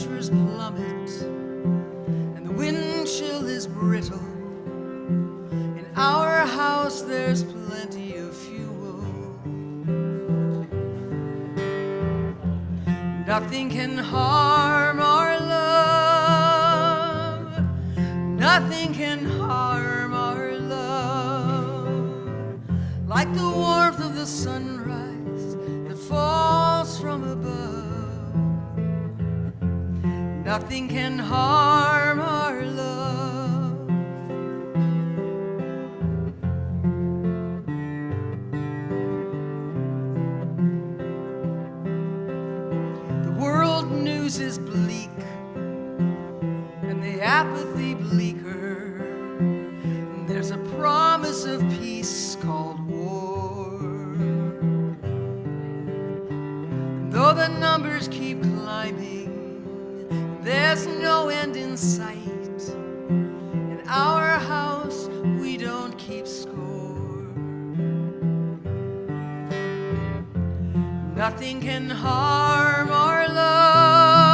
temperatures plummet and the wind chill is brittle. In our house there's plenty of fuel. Nothing can harm our love. Nothing can harm our love. Like the warmth of the sunrise that falls from above. Nothing can harm our love. The world news is bleak and the apathy bleaker. And there's a promise of peace called war. And though the numbers keep climbing, there's no end in sight. In our house, we don't keep score. Nothing can harm our love.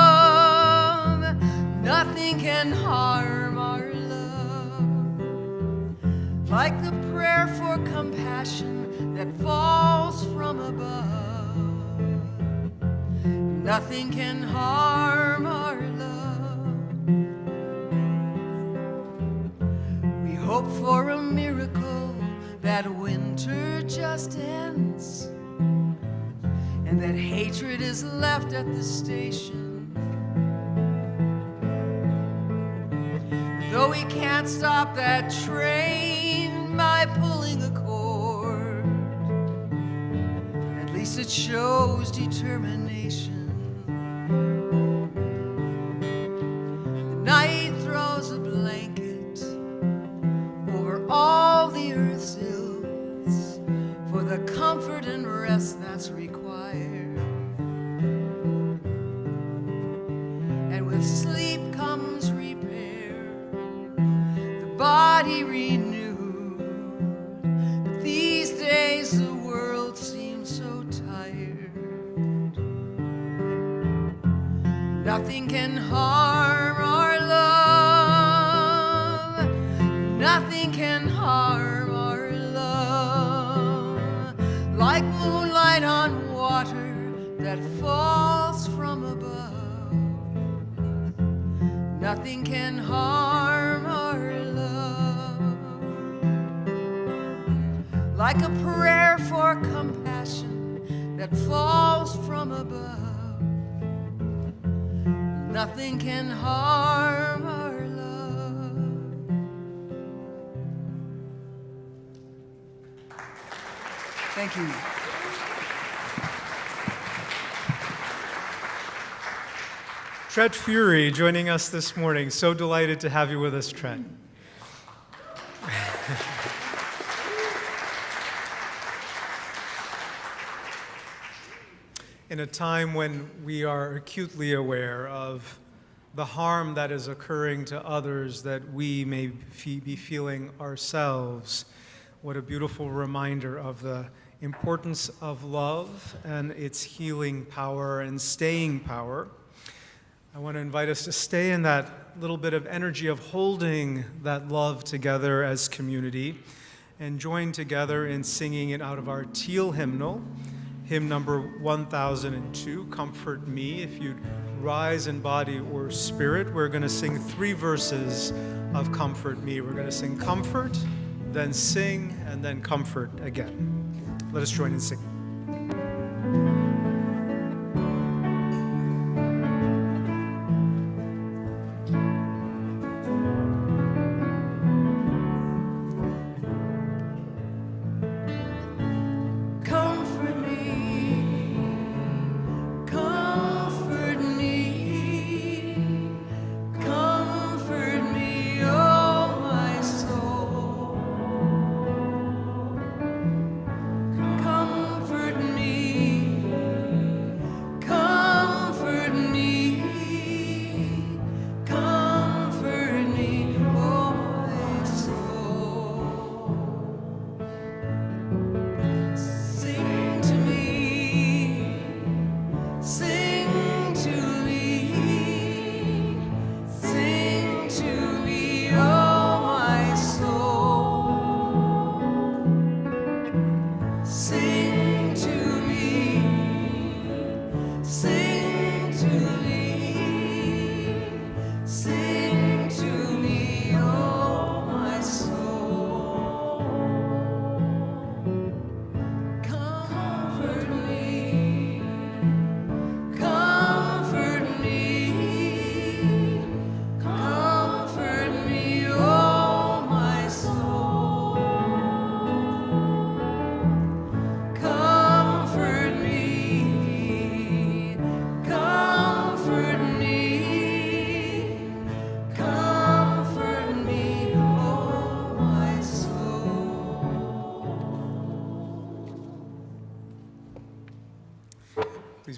Nothing can harm our love. Like the prayer for compassion that falls from above. Nothing can harm our love. We hope for a miracle that winter just ends and that hatred is left at the station. Though we can't stop that train by pulling a cord, at least it shows determination. The night throws a blanket over all the earth's ills for the comfort and rest that's required. And with sleep comes repair, the body renewed. But these days the world seems so tired. Nothing can harm our love. Nothing can harm our love. Like moonlight on water that falls from above. Nothing can harm our love. Like a prayer for compassion that falls from above. Nothing can harm our love. Thank you. Trent Fury joining us this morning. So delighted to have you with us, Trent. In a time when we are acutely aware of the harm that is occurring to others that we may be feeling ourselves, what a beautiful reminder of the importance of love and its healing power and staying power. I want to invite us to stay in that little bit of energy of holding that love together as community and join together in singing it out of our teal hymnal, hymn number 1002, Comfort Me. If you'd rise in body or spirit, we're going to sing 3 verses of Comfort Me. We're going to sing comfort, then sing, and then comfort again. Let us join in singing. Comfort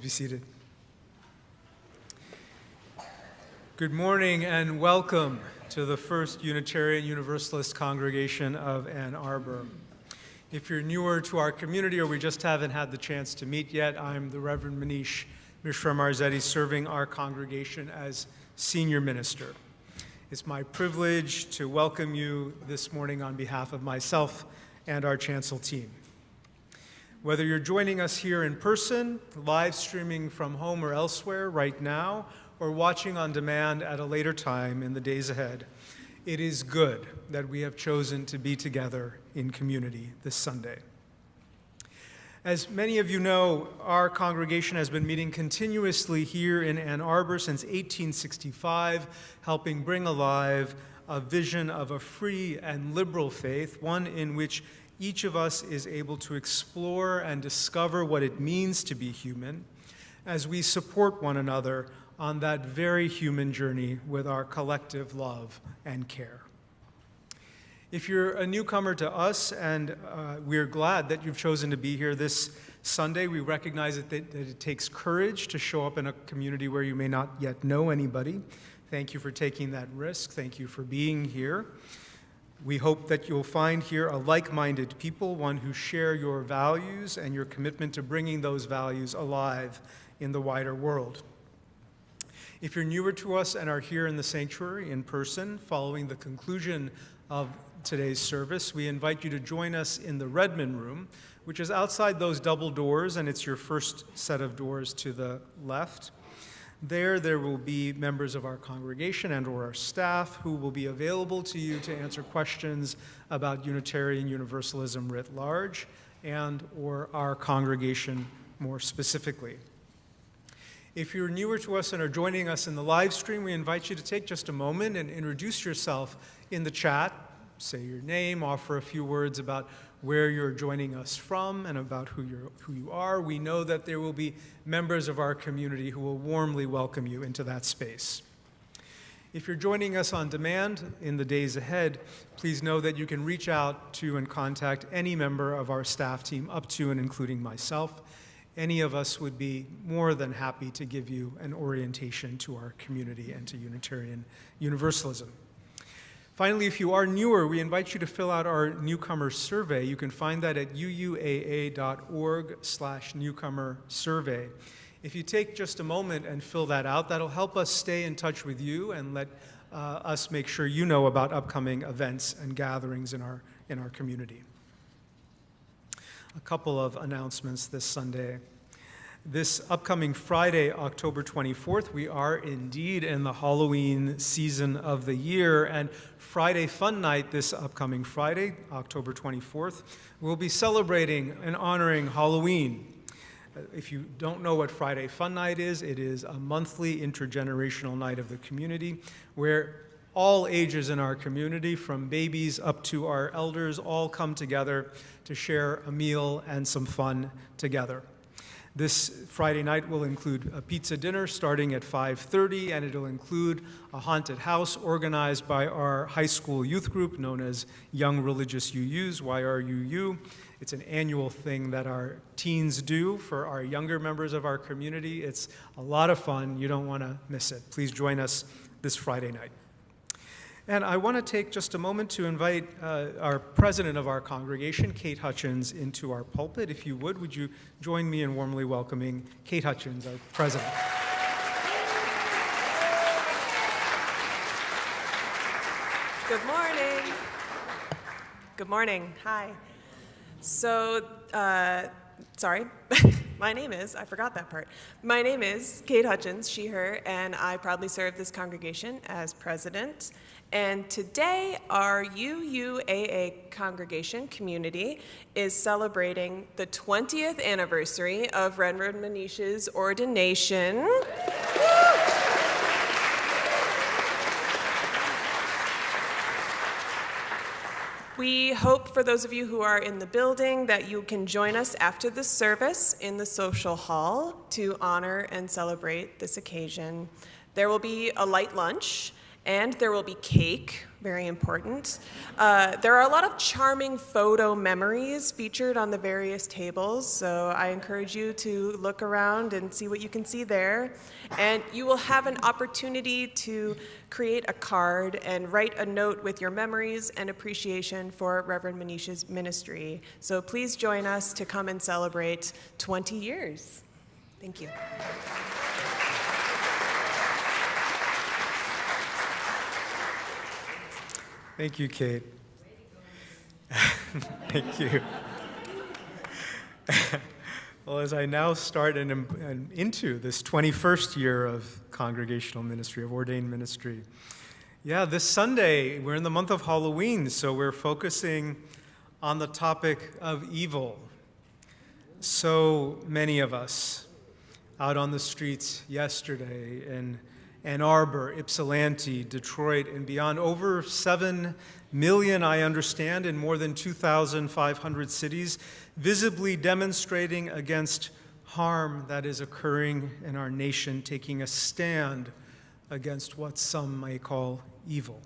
Please be seated. Good morning and welcome to the First Unitarian Universalist Congregation of Ann Arbor. If you're newer to our community or we just haven't had the chance to meet yet, I'm the Reverend Manish, Mishra-Marzetti, serving our congregation as senior minister. It's my privilege to welcome you this morning on behalf of myself and our chancel team. Whether you're joining us here in person, live streaming from home or elsewhere right now, or watching on demand at a later time in the days ahead, it is good that we have chosen to be together in community this Sunday. As many of you know, our congregation has been meeting continuously here in Ann Arbor since 1865, helping bring alive a vision of a free and liberal faith, one in which each of us is able to explore and discover what it means to be human as we support one another on that very human journey with our collective love and care. If you're a newcomer to us, and we're glad that you've chosen to be here this Sunday, we recognize that it takes courage to show up in a community where you may not yet know anybody. Thank you for taking that risk. Thank you for being here. We hope that you'll find here a like-minded people, one who share your values and your commitment to bringing those values alive in the wider world. If you're newer to us and are here in the sanctuary in person, following the conclusion of today's service, we invite you to join us in the Redmond Room, which is outside those double doors, and it's your first set of doors to the left. There will be members of our congregation and or our staff who will be available to you to answer questions about Unitarian Universalism writ large and or our congregation more specifically. If you're newer to us and are joining us in the live stream, we invite you to take just a moment and introduce yourself in the chat. Say your name, offer a few words about where you're joining us from and about who you are. We know that there will be members of our community who will warmly welcome you into that space. If you're joining us on demand in the days ahead, please know that you can reach out to and contact any member of our staff team, up to and including myself. Any of us would be more than happy to give you an orientation to our community and to Unitarian Universalism. Finally, if you are newer, we invite you to fill out our newcomer survey. You can find that at UUAA.org/newcomer survey. If you take just a moment and fill that out, that'll help us stay in touch with you and let us make sure you know about upcoming events and gatherings in our community. A couple of announcements this Sunday. This upcoming Friday, October 24th, we are indeed in the Halloween season of the year, and Friday Fun Night this upcoming Friday, October 24th, we'll be celebrating and honoring Halloween. If you don't know what Friday Fun Night is, it is a monthly intergenerational night of the community where all ages in our community, from babies up to our elders, all come together to share a meal and some fun together. This Friday night will include a pizza dinner starting at 5:30, and it'll include a haunted house organized by our high school youth group known as Young Religious UUs, YRUU. It's an annual thing that our teens do for our younger members of our community. It's a lot of fun. You don't want to miss it. Please join us this Friday night. And I want to take just a moment to invite our president of our congregation, Kate Hutchins, into our pulpit. If you would you join me in warmly welcoming Kate Hutchins, our president. Good morning. Good morning. Hi. So, sorry. My name is Kate Hutchins, she, her, and I proudly serve this congregation as president. And today, our UUAA congregation community is celebrating the 20th anniversary of Reverend Manish's ordination. We hope for those of you who are in the building that you can join us after the service in the social hall to honor and celebrate this occasion. There will be a light lunch, And there will be cake, very important. There are a lot of charming photo memories featured on the various tables, so I encourage you to look around and see what you can see there. And you will have an opportunity to create a card and write a note with your memories and appreciation for Reverend Manish's ministry. So please join us to come and celebrate 20 years. Thank you. Thank you, Kate. Thank you. Well, as I now start and into this 21st year of congregational ministry, of ordained ministry, this Sunday, we're in the month of Halloween, so we're focusing on the topic of evil. So many of us out on the streets yesterday in Ann Arbor, Ypsilanti, Detroit, and beyond. Over 7 million, I understand, in more than 2,500 cities, visibly demonstrating against harm that is occurring in our nation, taking a stand against what some may call evil.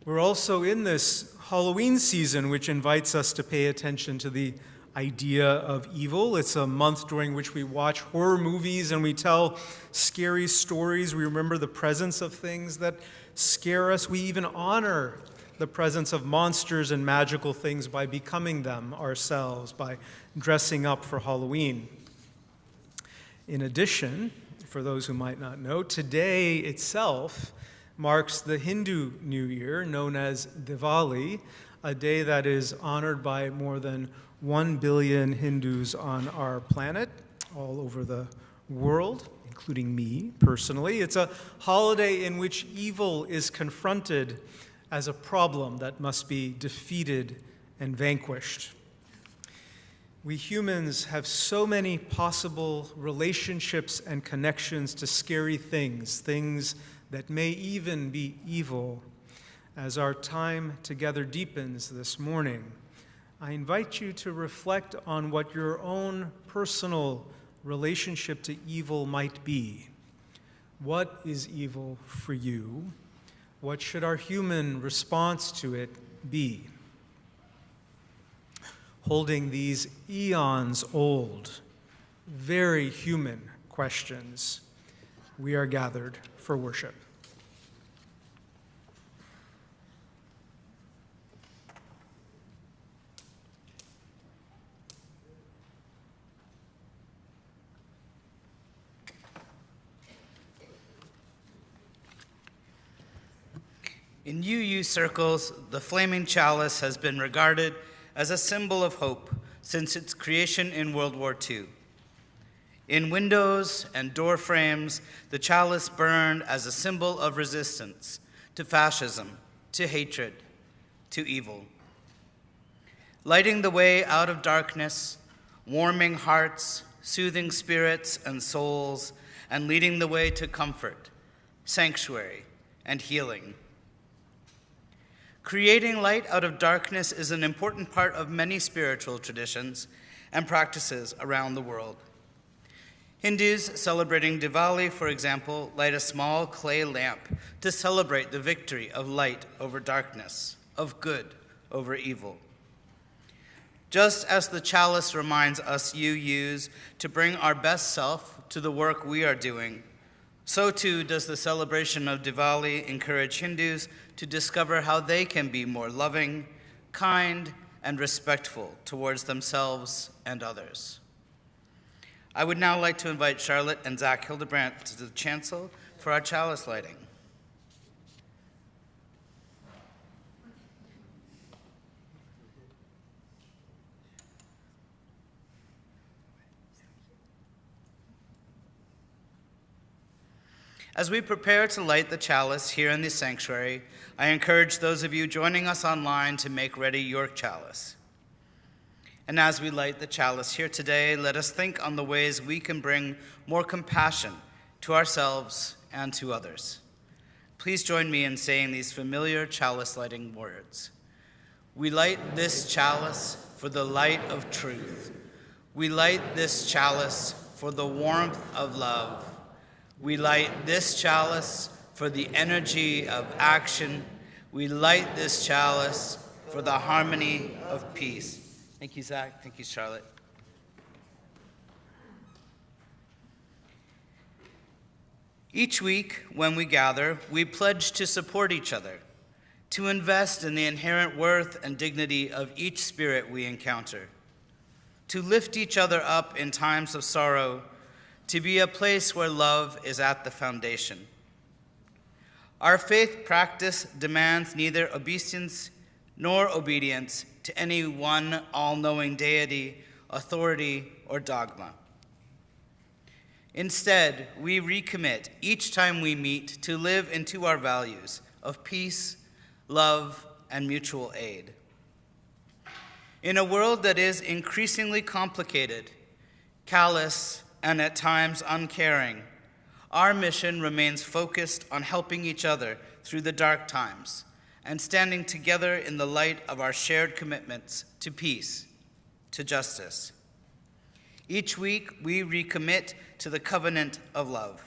We're also in this Halloween season, which invites us to pay attention to the idea of evil. It's a month during which we watch horror movies and we tell scary stories. We remember the presence of things that scare us. We even honor the presence of monsters and magical things by becoming them ourselves, by dressing up for Halloween. In addition, for those who might not know, today itself marks the Hindu New Year, known as Diwali, a day that is honored by more than 1 billion Hindus on our planet, all over the world, including me personally. It's a holiday in which evil is confronted as a problem that must be defeated and vanquished. We humans have so many possible relationships and connections to scary things, things that may even be evil. As our time together deepens this morning, I invite you to reflect on what your own personal relationship to evil might be. What is evil for you? What should our human response to it be? Holding these eons-old, very human questions, we are gathered for worship. In UU circles, the flaming chalice has been regarded as a symbol of hope since its creation in World War II. In windows and door frames, the chalice burned as a symbol of resistance to fascism, to hatred, to evil. Lighting the way out of darkness, warming hearts, soothing spirits and souls, and leading the way to comfort, sanctuary, and healing. Creating light out of darkness is an important part of many spiritual traditions and practices around the world. Hindus celebrating Diwali, for example, light a small clay lamp to celebrate the victory of light over darkness, of good over evil. Just as the chalice reminds us UUs to bring our best self to the work we are doing, so too does the celebration of Diwali encourage Hindus to discover how they can be more loving, kind, and respectful towards themselves and others. I would now like to invite Charlotte and Zach Hildebrandt to the chancel for our chalice lighting. As we prepare to light the chalice here in the sanctuary, I encourage those of you joining us online to make ready your chalice. And as we light the chalice here today, let us think on the ways we can bring more compassion to ourselves and to others. Please join me in saying these familiar chalice lighting words. We light this chalice for the light of truth. We light this chalice for the warmth of love. We light this chalice for the energy of action. We light this chalice for the harmony of peace. Thank you, Zach. Thank you, Charlotte. Each week, when we gather, we pledge to support each other, to invest in the inherent worth and dignity of each spirit we encounter, to lift each other up in times of sorrow, to be a place where love is at the foundation. Our faith practice demands neither obeisance nor obedience to any one all-knowing deity, authority, or dogma. Instead, we recommit each time we meet to live into our values of peace, love, and mutual aid. In a world that is increasingly complicated, callous, and at times uncaring, our mission remains focused on helping each other through the dark times and standing together in the light of our shared commitments to peace, to justice. Each week, we recommit to the covenant of love.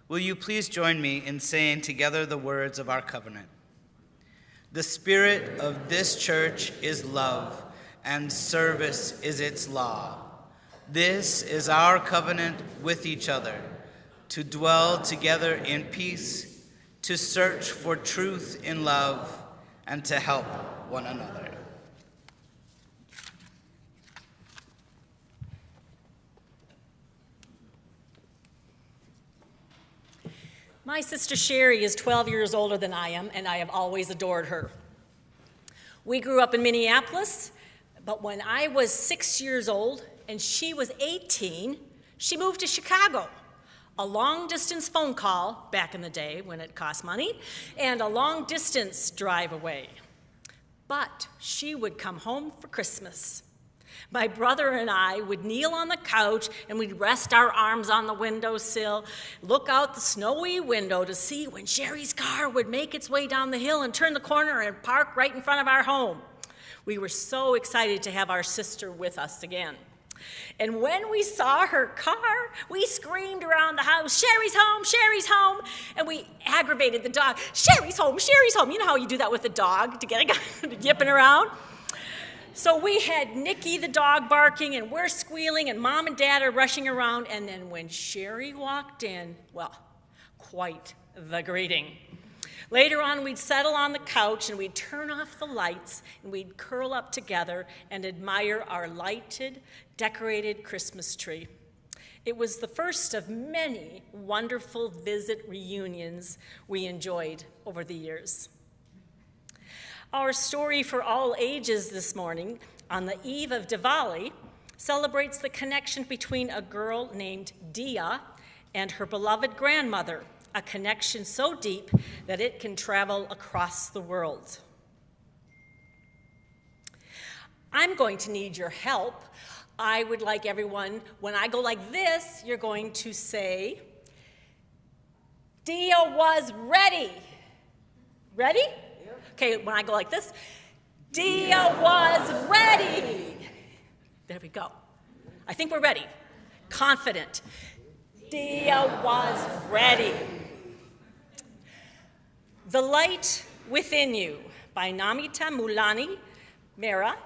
Will you please join me in saying together the words of our covenant? The spirit of this church is love, and service is its law. This is our covenant with each other, to dwell together in peace, to search for truth in love, and to help one another. My sister Sherry is 12 years older than I am, and I have always adored her. We grew up in Minneapolis, but when I was 6 years old and she was 18, she moved to Chicago. A long-distance phone call, back in the day when it cost money, and a long-distance drive away. But she would come home for Christmas. My brother and I would kneel on the couch and we'd rest our arms on the windowsill, look out the snowy window to see when Sherry's car would make its way down the hill and turn the corner and park right in front of our home. We were so excited to have our sister with us again. And when we saw her car, we screamed around the house, "Sherry's home, Sherry's home!" And we aggravated the dog, "Sherry's home, Sherry's home!" You know how you do that with a dog to get a guy yipping around? So we had Nikki the dog barking, and we're squealing, and Mom and Dad are rushing around. And then when Sherry walked in, well, quite the greeting. Later on, we'd settle on the couch, and we'd turn off the lights, and we'd curl up together and admire our lighted, decorated Christmas tree. It was the first of many wonderful visit reunions we enjoyed over the years. Our story for all ages this morning, on the eve of Diwali, celebrates the connection between a girl named Dia and her beloved grandmother, a connection so deep that it can travel across the world. I'm going to need your help. I would like everyone, when I go like this, you're going to say, Dia was ready. Ready? Okay, when I go like this, Dia was ready. There we go. I think we're ready. Confident. Dia was ready. The Light Within You by Namita Mulani Mehra,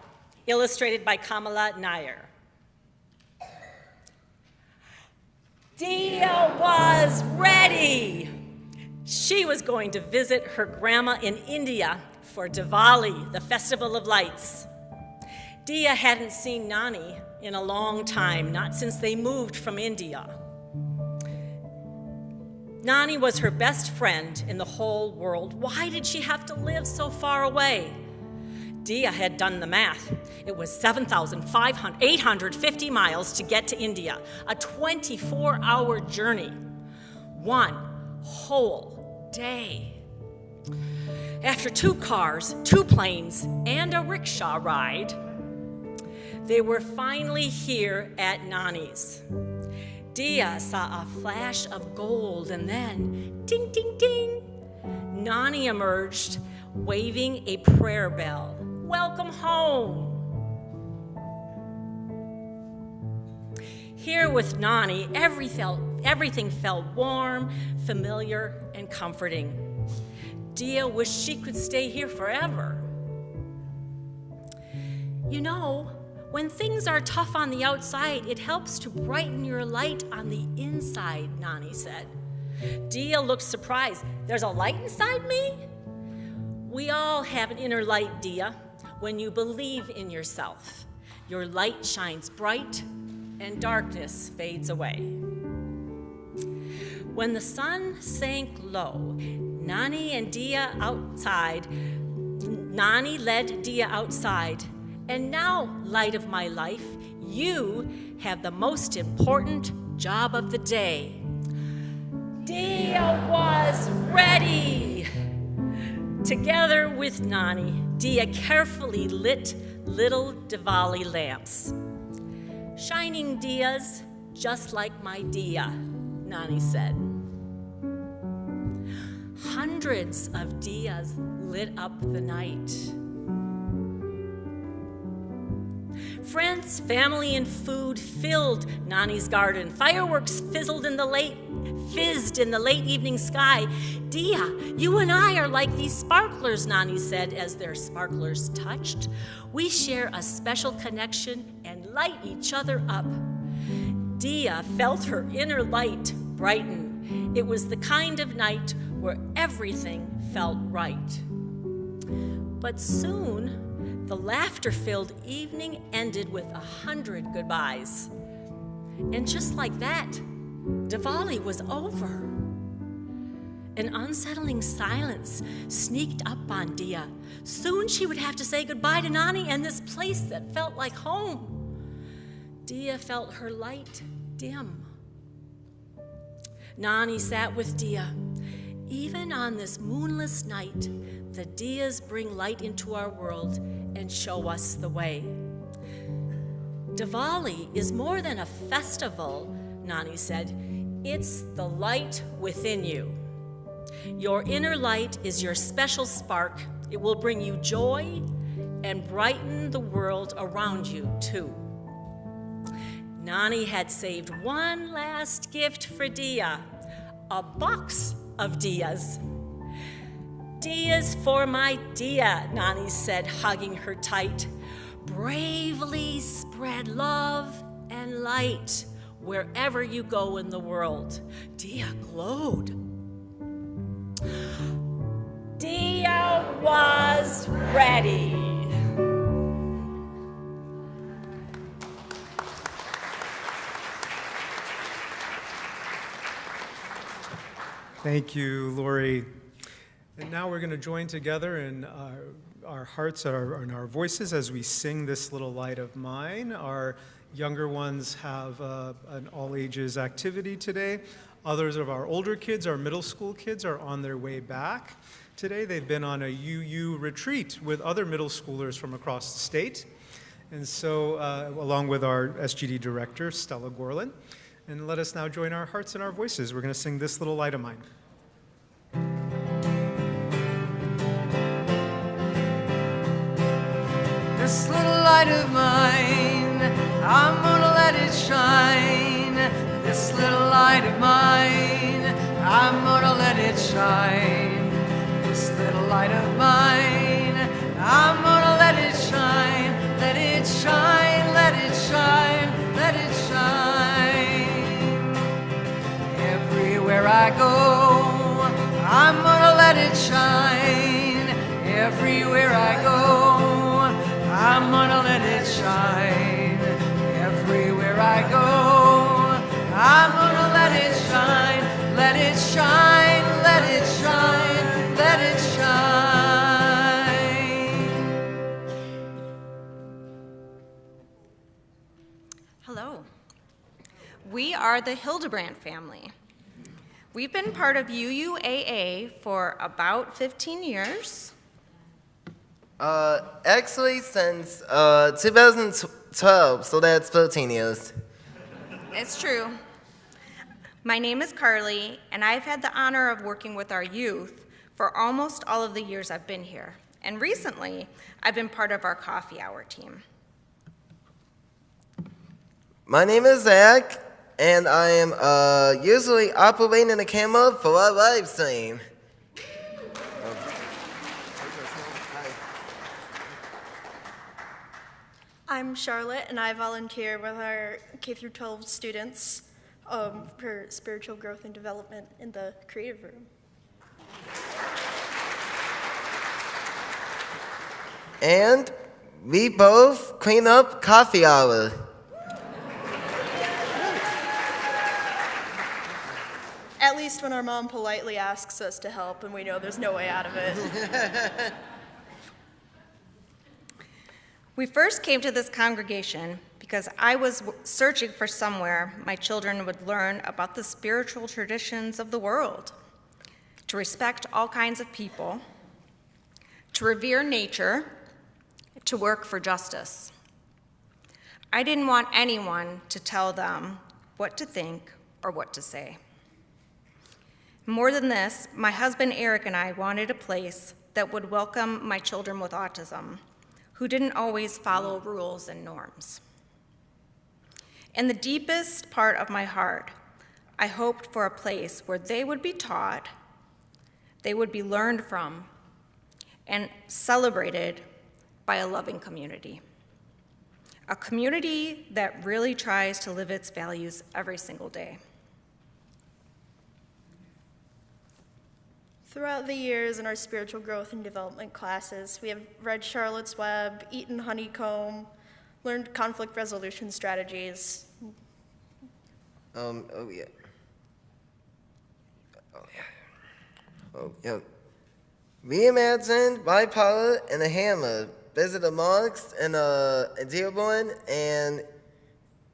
illustrated by Kamala Nair. Dia was ready. She was going to visit her grandma in India for Diwali, the Festival of Lights. Dia hadn't seen Nani in a long time, not since they moved from India. Nani was her best friend in the whole world. Why did she have to live so far away? Dia had done the math. It was 7,850 miles to get to India, a 24-hour journey, one whole day. After 2 cars, 2 planes, and a rickshaw ride, they were finally here at Nani's. Dia saw a flash of gold, and then, ding, ding, ding, Nani emerged, waving a prayer bell. Welcome home. Here with Nani, everything everything felt warm, familiar, and comforting. Dia wished she could stay here forever. You know, when things are tough on the outside, it helps to brighten your light on the inside, Nani said. Dia looked surprised. There's a light inside me? We all have an inner light, Dia. When you believe in yourself, your light shines bright and darkness fades away. When the sun sank low, Nani led Dia outside. And now, light of my life, you have the most important job of the day. Dia was ready. Together with Nani, Dia carefully lit little Diwali lamps. Shining diyas, just like my Dia, Nani said. Hundreds of diyas lit up the night. Friends, family, and food filled Nani's garden. Fireworks fizzed in the late evening sky. Dia, you and I are like these sparklers, Nani said as their sparklers touched. We share a special connection and light each other up. Dia felt her inner light brighten. It was the kind of night where everything felt right. But soon, the laughter-filled evening ended with 100 goodbyes. And just like that, Diwali was over. An unsettling silence sneaked up on Dia. Soon she would have to say goodbye to Nani and this place that felt like home. Dia felt her light dim. Nani sat with Dia. Even on this moonless night, the diyas bring light into our world and show us the way. Diwali is more than a festival, Nani said. It's the light within you. Your inner light is your special spark. It will bring you joy and brighten the world around you, too. Nani had saved one last gift for Dia, a box of diyas. Diyas for my Dia, Nani said, hugging her tight. Bravely spread love and light wherever you go in the world. Dia glowed. Dia was ready. Thank you, Lori. And now we're going to join together in our hearts and our voices as we sing This Little Light of Mine. Our younger ones have an all-ages activity today. Others of our older kids, our middle school kids, are on their way back today. They've been on a UU retreat with other middle schoolers from across the state. And so, along with our SGD director, Stella Gorlin. And let us now join our hearts and our voices. We're going to sing This Little Light of Mine. This little light of mine, I'm gonna let it shine. This little light of mine, I'm gonna let it shine. This little light of mine, I'm gonna let it shine. Let it shine, let it shine, let it shine. Everywhere I go, I'm gonna let it shine. Everywhere I go, I'm gonna let it shine. Everywhere I go, I'm gonna let it shine. Let it shine, let it shine, let it shine. Hello. We are the Hildebrand family. We've been part of UUAA for about 15 years. Actually, since 2012, so that's 13 years. It's true. My name is Carly, and I've had the honor of working with our youth for almost all of the years I've been here. And recently, I've been part of our coffee hour team. My name is Zach. and I am usually operating the camera for our live stream. I'm Charlotte, and I volunteer with our K-12 students for spiritual growth and development in the creative room. And we both clean up coffee hour. At least when our mom politely asks us to help and we know there's no way out of it. We first came to this congregation because I was searching for somewhere my children would learn about the spiritual traditions of the world, to respect all kinds of people, to revere nature, to work for justice. I didn't want anyone to tell them what to think or what to say. More than this, my husband Eric and I wanted a place that would welcome my children with autism, who didn't always follow rules and norms. In the deepest part of my heart, I hoped for a place where they would be taught, they would be learned from, and celebrated by a loving community. A community that really tries to live its values every single day. Throughout the years in our spiritual growth and development classes, we have read Charlotte's Web, eaten honeycomb, learned conflict resolution strategies. Oh yeah. Reimagined bipolar and a hammer. Visited mosques in Dearborn and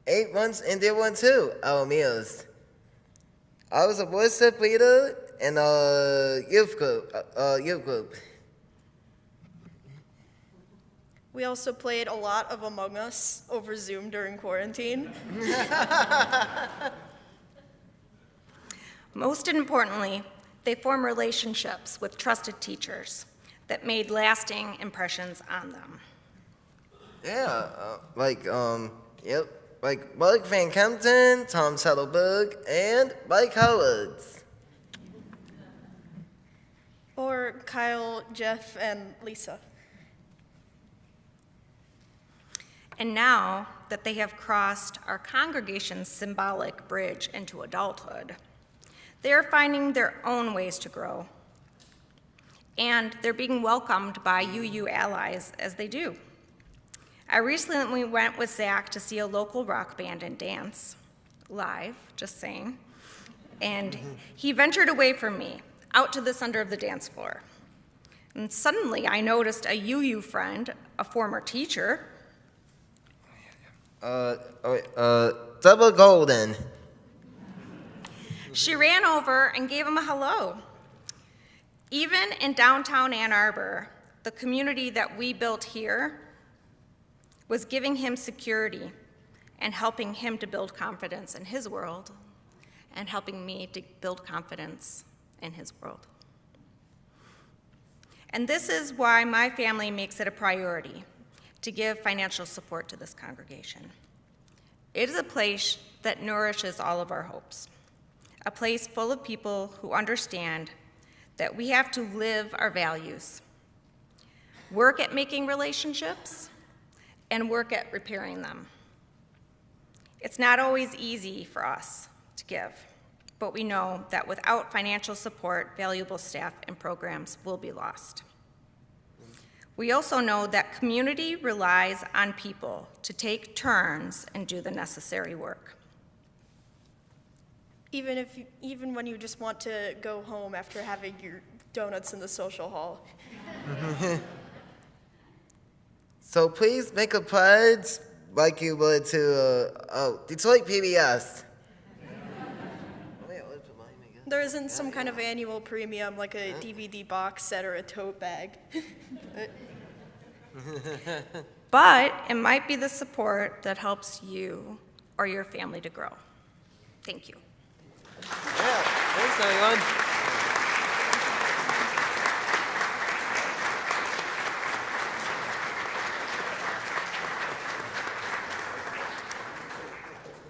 ate once in Dearborn too. Our meals. I was a worship leader in a youth group. We also played a lot of Among Us over Zoom during quarantine. Most importantly, they form relationships with trusted teachers that made lasting impressions on them. Yeah, like Mark Van Kempton, Tom Settelberg, and Mike Halerz. Or Kyle, Jeff, and Lisa. And now that they have crossed our congregation's symbolic bridge into adulthood, they are finding their own ways to grow. And they're being welcomed by UU allies as they do. I recently went with Zach to see a local rock band and dance, live, just saying. And he ventured away from me, out to the center of the dance floor. And suddenly I noticed a UU friend, a former teacher. Double Golden. She ran over and gave him a hello. Even in downtown Ann Arbor, the community that we built here was giving him security and helping him to build confidence in his world and helping me to build confidence in his world. And this is why my family makes it a priority to give financial support to this congregation. It is a place that nourishes all of our hopes, a place full of people who understand that we have to live our values, work at making relationships, and work at repairing them. It's not always easy for us to give, but we know that without financial support, valuable staff and programs will be lost. We also know that community relies on people to take turns and do the necessary work. Even when you just want to go home after having your donuts in the social hall. So please make a pledge like you would to Detroit PBS. There isn't some kind of annual premium like a DVD box set or a tote bag. But it might be the support that helps you or your family to grow. Thank you. Yeah, thanks everyone.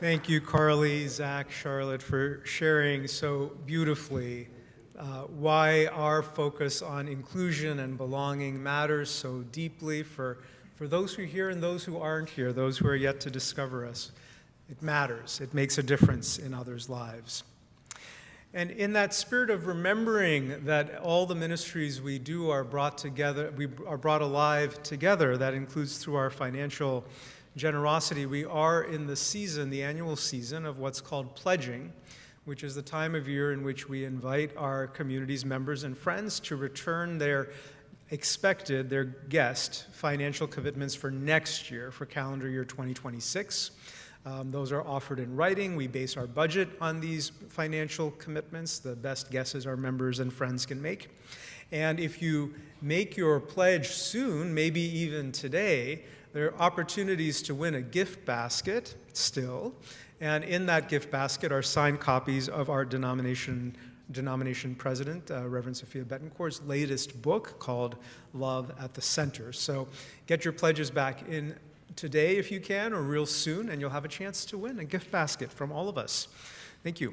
Thank you, Carly, Zach, Charlotte, for sharing so beautifully why our focus on inclusion and belonging matters so deeply for those who are here and those who aren't here, those who are yet to discover us. It matters. It makes a difference in others' lives. And in that spirit of remembering that all the ministries we do are brought together, we are brought alive together, that includes through our financial generosity, we are in the season, the annual season of what's called pledging, which is the time of year in which we invite our community's members and friends to return their guest financial commitments for next year, for calendar year 2026. Those are offered in writing. We base our budget on these financial commitments, the best guesses our members and friends can make. And if you make your pledge soon, maybe even today, there are opportunities to win a gift basket still. And in that gift basket are signed copies of our denomination president, Reverend Sophia Betancourt's latest book called Love at the Center. So get your pledges back in today if you can, or real soon, and you'll have a chance to win a gift basket from all of us. Thank you.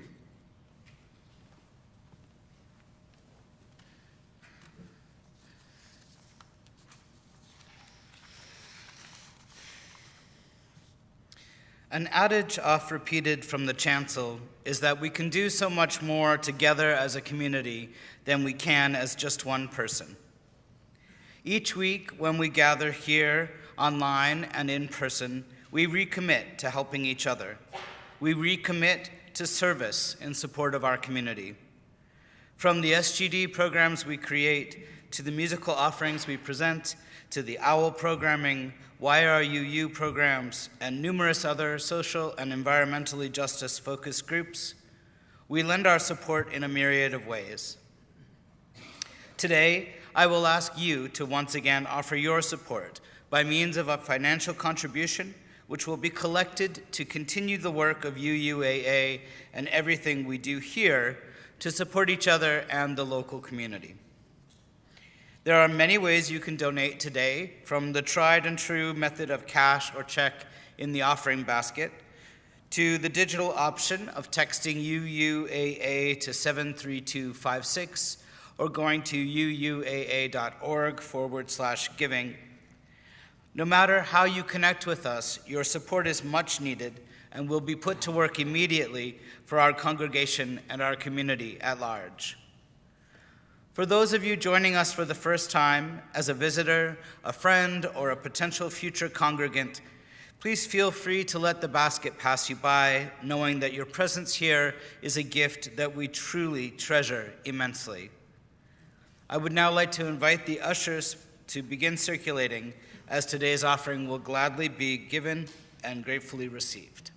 An adage oft repeated from the chancel is that we can do so much more together as a community than we can as just one person. Each week when we gather here, online and in person, we recommit to helping each other. We recommit to service in support of our community. From the SGD programs we create, to the musical offerings we present, to the OWL programming, YRUU programs, and numerous other social and environmentally justice-focused groups, we lend our support in a myriad of ways. Today, I will ask you to once again offer your support by means of a financial contribution, which will be collected to continue the work of UUAA and everything we do here to support each other and the local community. There are many ways you can donate today, from the tried and true method of cash or check in the offering basket, to the digital option of texting UUAA to 73256, or going to uuaa.org/giving. No matter how you connect with us, your support is much needed and will be put to work immediately for our congregation and our community at large. For those of you joining us for the first time, as a visitor, a friend, or a potential future congregant, please feel free to let the basket pass you by, knowing that your presence here is a gift that we truly treasure immensely. I would now like to invite the ushers to begin circulating, as today's offering will gladly be given and gratefully received.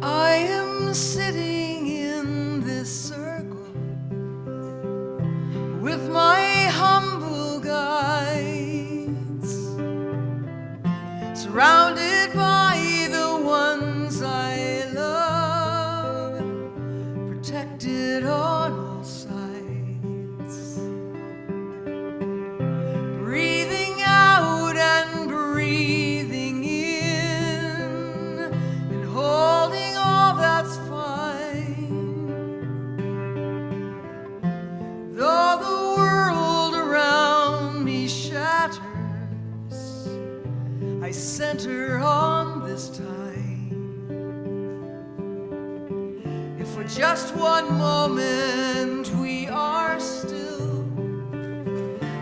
I am sitting in this circle with my humble guides, surrounded by the ones I love, protected on all sides, breathing out and breathing in, and holding all that's fine. Though the world around me shatters, I center on this time. If for just one moment we are still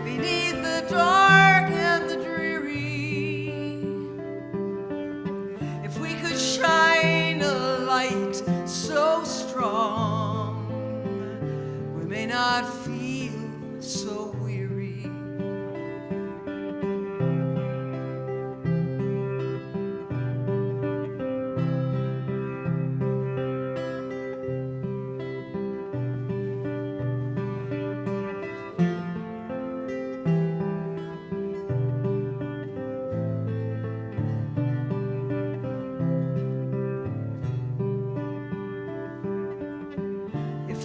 beneath the dark and the dreary, if we could shine a light so strong, we may not feel so weary.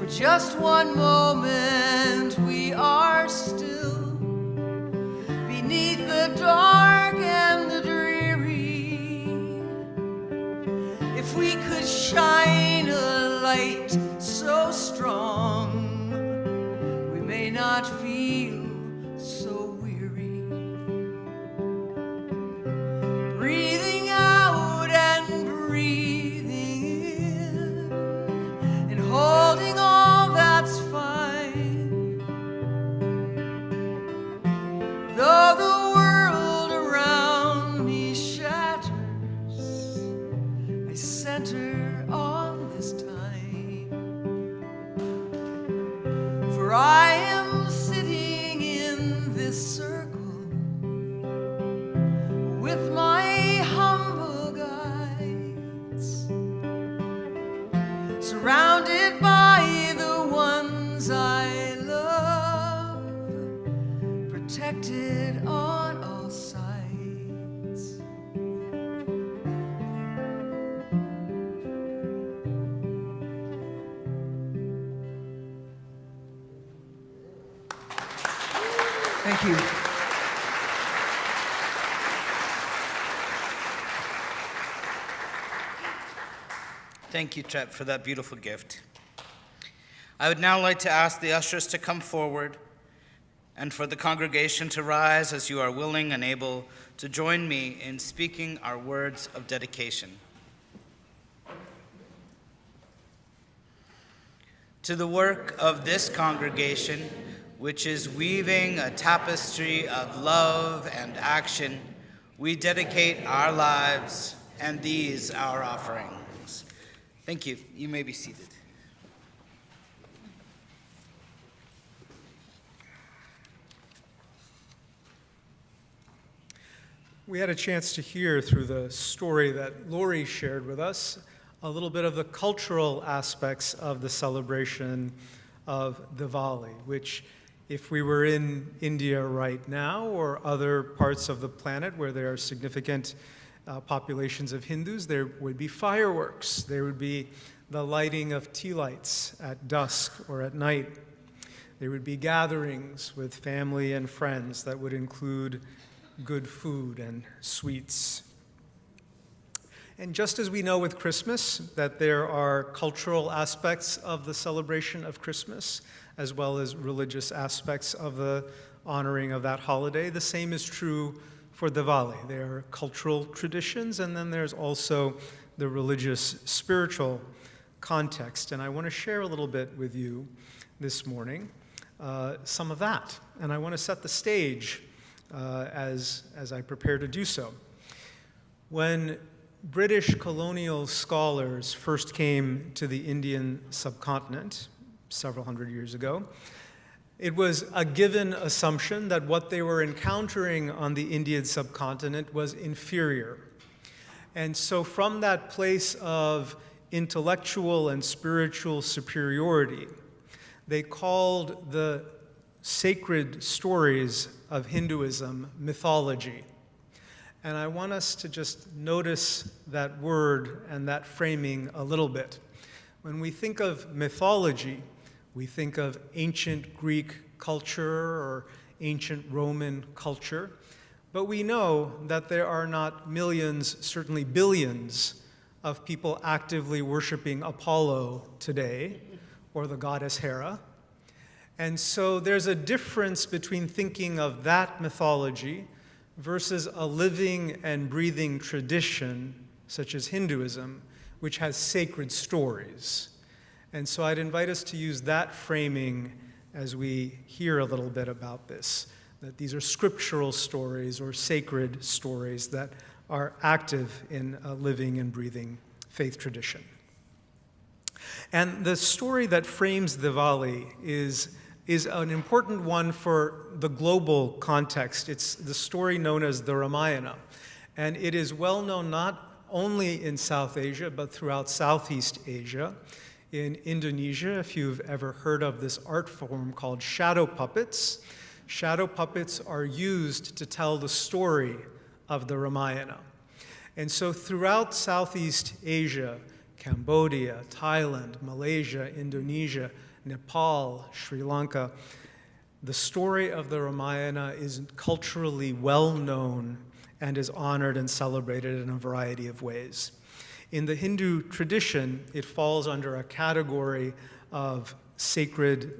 For just one moment we are still beneath the dark and the dreary. If we could shine a light so strong, we may not feel so weary. Breathing out and breathing in, and holding all that's fine. Though the world around me shatters, I center on this time. For I am sitting in this circle with my humble guides, surrounded by the ones I love, protected on all sides. Thank you. Thank you, Chet, for that beautiful gift. I would now like to ask the ushers to come forward and for the congregation to rise as you are willing and able to join me in speaking our words of dedication. To the work of this congregation, which is weaving a tapestry of love and action, we dedicate our lives and these our offerings. Thank you. You may be seated. We had a chance to hear through the story that Lori shared with us a little bit of the cultural aspects of the celebration of Diwali, which, if we were in India right now or other parts of the planet where there are significant populations of Hindus, there would be fireworks. There would be the lighting of tea lights at dusk or at night. There would be gatherings with family and friends that would include good food and sweets. And just as we know with Christmas that there are cultural aspects of the celebration of Christmas, as well as religious aspects of the honoring of that holiday, the same is true for Diwali. There are cultural traditions, and then there's also the religious, spiritual context. And I want to share a little bit with you this morning some of that. And I want to set the stage as I prepare to do so. When British colonial scholars first came to the Indian subcontinent several hundred years ago, it was a given assumption that what they were encountering on the Indian subcontinent was inferior. And so from that place of intellectual and spiritual superiority, they called the sacred stories of Hinduism mythology. And I want us to just notice that word and that framing a little bit. When we think of mythology, we think of ancient Greek culture or ancient Roman culture, but we know that there are not millions, certainly billions, of people actively worshiping Apollo today, or the goddess Hera. And so there's a difference between thinking of that mythology versus a living and breathing tradition, such as Hinduism, which has sacred stories. And so I'd invite us to use that framing as we hear a little bit about this, that these are scriptural stories or sacred stories that are active in a living and breathing faith tradition. And the story that frames Diwali is an important one for the global context. It's the story known as the Ramayana. And it is well known not only in South Asia, but throughout Southeast Asia. In Indonesia, if you've ever heard of this art form called shadow puppets are used to tell the story of the Ramayana. And so throughout Southeast Asia, Cambodia, Thailand, Malaysia, Indonesia, Nepal, Sri Lanka. The story of the Ramayana is culturally well known and is honored and celebrated in a variety of ways. In the Hindu tradition, it falls under a category of sacred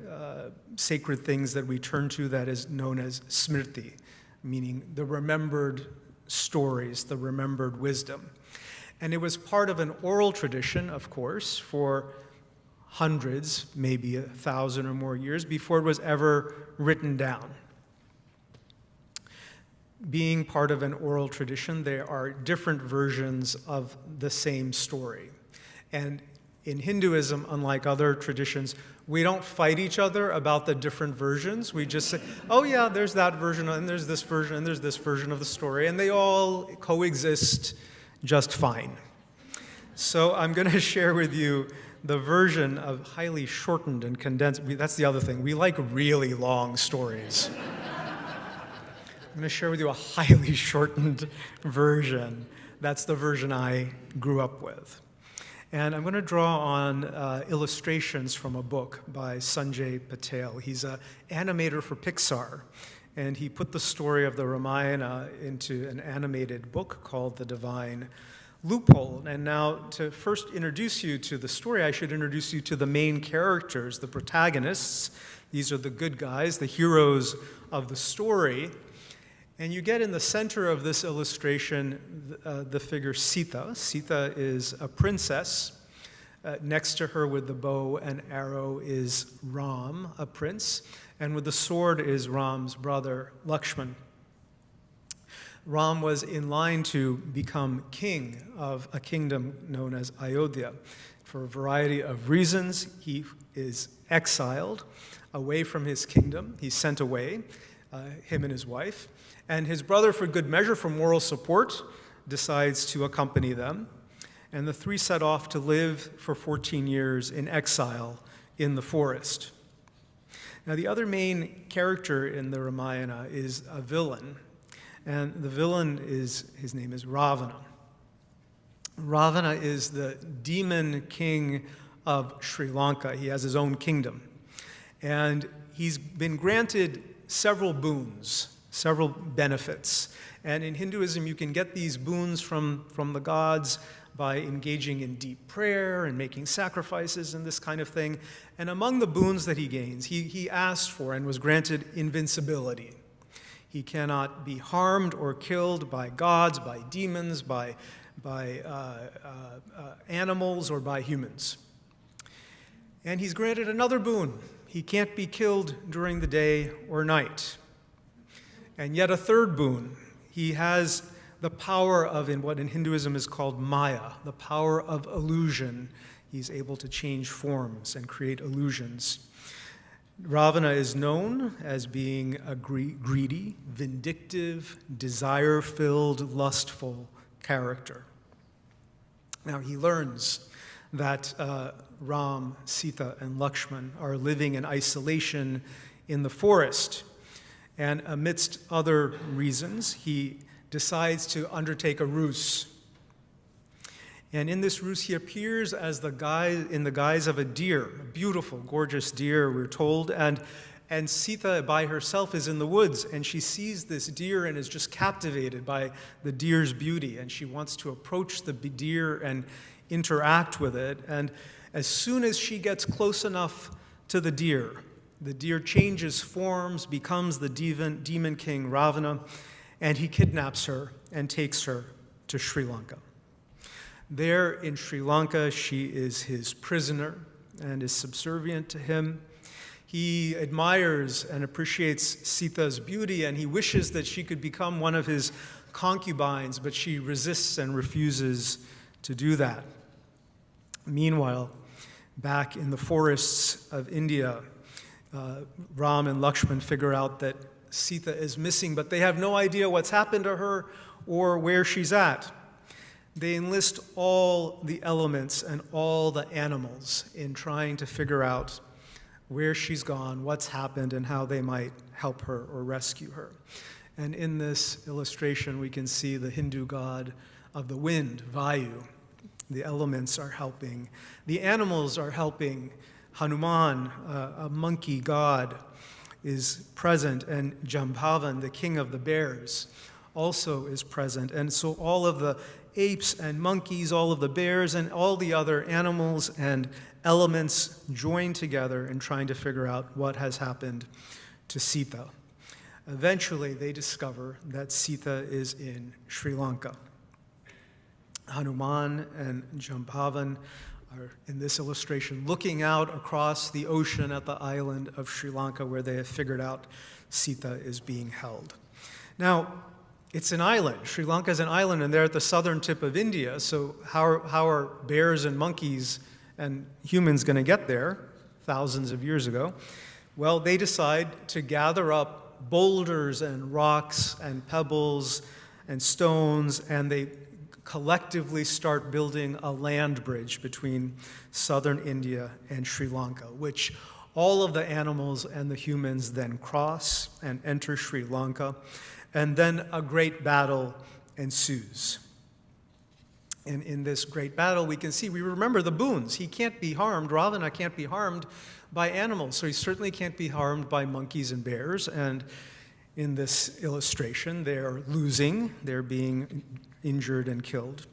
things that we turn to that is known as smriti, meaning the remembered stories, the remembered wisdom. And it was part of an oral tradition, of course, for hundreds, maybe 1,000 or more years before it was ever written down. Being part of an oral tradition, there are different versions of the same story. And in Hinduism, unlike other traditions, we don't fight each other about the different versions. We just say, oh yeah, there's that version, and there's this version, and there's this version of the story, and they all coexist just fine. So I'm going to share with you the version of highly shortened and condensed. That's the other thing. We like really long stories. I'm going to share with you a highly shortened version. That's the version I grew up with. And I'm going to draw on illustrations from a book by Sanjay Patel. He's an animator for Pixar, and he put the story of the Ramayana into an animated book called The Divine Loophole. And now, to first introduce you to the story, I should introduce you to the main characters, the protagonists. These are the good guys, the heroes of the story. And you get in the center of this illustration the figure Sita. Sita is a princess. Next to her with the bow and arrow is Ram, a prince. And with the sword is Ram's brother, Lakshman. Ram was in line to become king of a kingdom known as Ayodhya. For a variety of reasons, he is exiled away from his kingdom. He's sent away, him and his wife. And his brother, for good measure, for moral support, decides to accompany them. And the three set off to live for 14 years in exile in the forest. Now, the other main character in the Ramayana is a villain. And the villain his name is Ravana. Ravana is the demon king of Sri Lanka. He has his own kingdom. And he's been granted several boons, several benefits. And in Hinduism, you can get these boons from the gods by engaging in deep prayer and making sacrifices and this kind of thing. And among the boons that he gains, he asked for and was granted invincibility. He cannot be harmed or killed by gods, by demons, by animals, or by humans. And he's granted another boon. He can't be killed during the day or night. And yet a third boon. He has the power of what in Hinduism is called Maya, the power of illusion. He's able to change forms and create illusions. Ravana is known as being a greedy, vindictive, desire-filled, lustful character. Now, he learns that Ram, Sita, and Lakshman are living in isolation in the forest. And amidst other reasons, he decides to undertake a ruse. And in this ruse, he appears as in the guise of a deer, a beautiful, gorgeous deer, we're told. And Sita by herself is in the woods, and she sees this deer and is just captivated by the deer's beauty. And she wants to approach the deer and interact with it. And as soon as she gets close enough to the deer changes forms, becomes the demon king Ravana, and he kidnaps her and takes her to Sri Lanka. There in Sri Lanka, she is his prisoner and is subservient to him. He admires and appreciates Sita's beauty, and he wishes that she could become one of his concubines, but she resists and refuses to do that. Meanwhile, back in the forests of India, Ram and Lakshman figure out that Sita is missing, but they have no idea what's happened to her or where she's at. They enlist all the elements and all the animals in trying to figure out where she's gone, what's happened, and how they might help her or rescue her. And in this illustration, we can see the Hindu god of the wind, Vayu. The elements are helping. The animals are helping Hanuman, a monkey god, is present, and Jambavan, the king of the bears, also is present. And so all of the apes and monkeys, all of the bears, and all the other animals and elements join together in trying to figure out what has happened to Sita. Eventually, they discover that Sita is in Sri Lanka. Hanuman and Jambavan are, in this illustration, looking out across the ocean at the island of Sri Lanka, where they have figured out Sita is being held. Now, it's an island. Sri Lanka is an island, and they're at the southern tip of India, so how are bears and monkeys and humans going to get there thousands of years ago? Well, they decide to gather up boulders and rocks and pebbles and stones, and they collectively start building a land bridge between southern India and Sri Lanka, which all of the animals and the humans then cross and enter Sri Lanka, and then a great battle ensues. And in this great battle, we remember the boons. He can't be harmed, Ravana can't be harmed by animals, so he certainly can't be harmed by monkeys and bears, and in this illustration, they're losing, they're being injured and killed.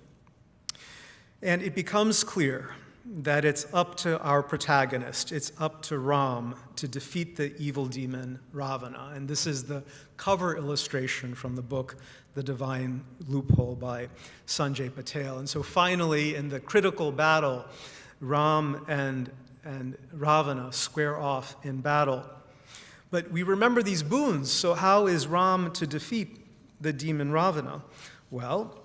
And it becomes clear that it's up to our protagonist, it's up to Ram to defeat the evil demon Ravana. And this is the cover illustration from the book The Divine Loophole by Sanjay Patel. And so finally, in the critical battle, Ram and Ravana square off in battle. But we remember these boons, so how is Ram to defeat the demon Ravana? Well,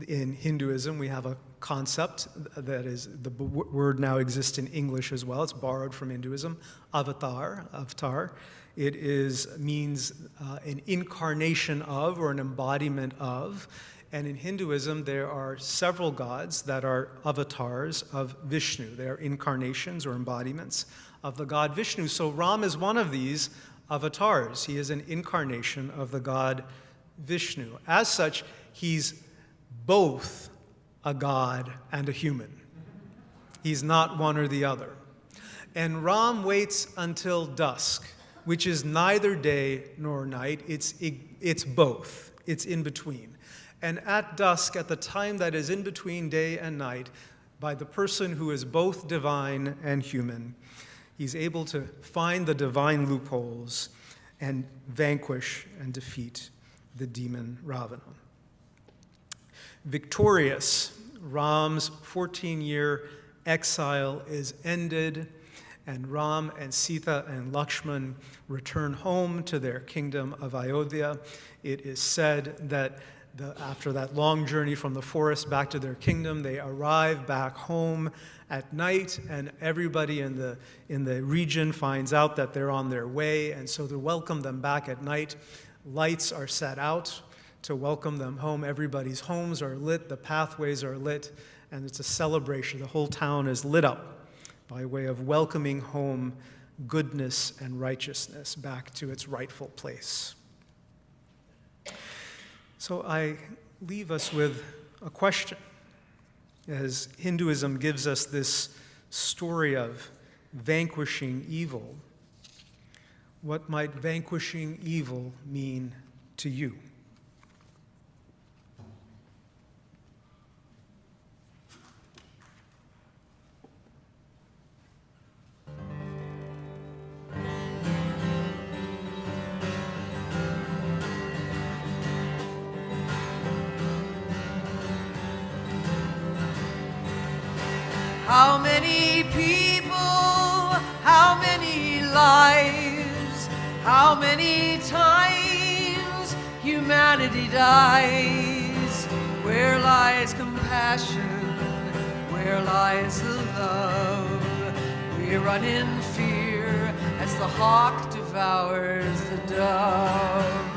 in Hinduism, we have a concept that is, the word now exists in English as well. It's borrowed from Hinduism, avatar. It means an incarnation of or an embodiment of. And in Hinduism, there are several gods that are avatars of Vishnu. They are incarnations or embodiments of the god Vishnu. So Ram is one of these avatars. He is an incarnation of the god Vishnu. As such, he's both a god and a human. He's not one or the other. And Ram waits until dusk, which is neither day nor night. It's both. It's in between. And at dusk, at the time that is in between day and night, by the person who is both divine and human, he's able to find the divine loopholes and vanquish and defeat the demon Ravana. Victorious, Ram's 14-year exile is ended, and Ram and Sita and Lakshman return home to their kingdom of Ayodhya. It is said that after that long journey from the forest back to their kingdom, they arrive back home at night, and everybody in the region finds out that they're on their way, and so to welcome them back at night, lights are set out to welcome them home. Everybody's homes are lit, the pathways are lit, and it's a celebration. The whole town is lit up by way of welcoming home goodness and righteousness back to its rightful place. So I leave us with a question. As Hinduism gives us this story of vanquishing evil, what might vanquishing evil mean to you? How many people, how many lives, how many times humanity dies? Where lies compassion? Where lies the love? We run in fear as the hawk devours the dove.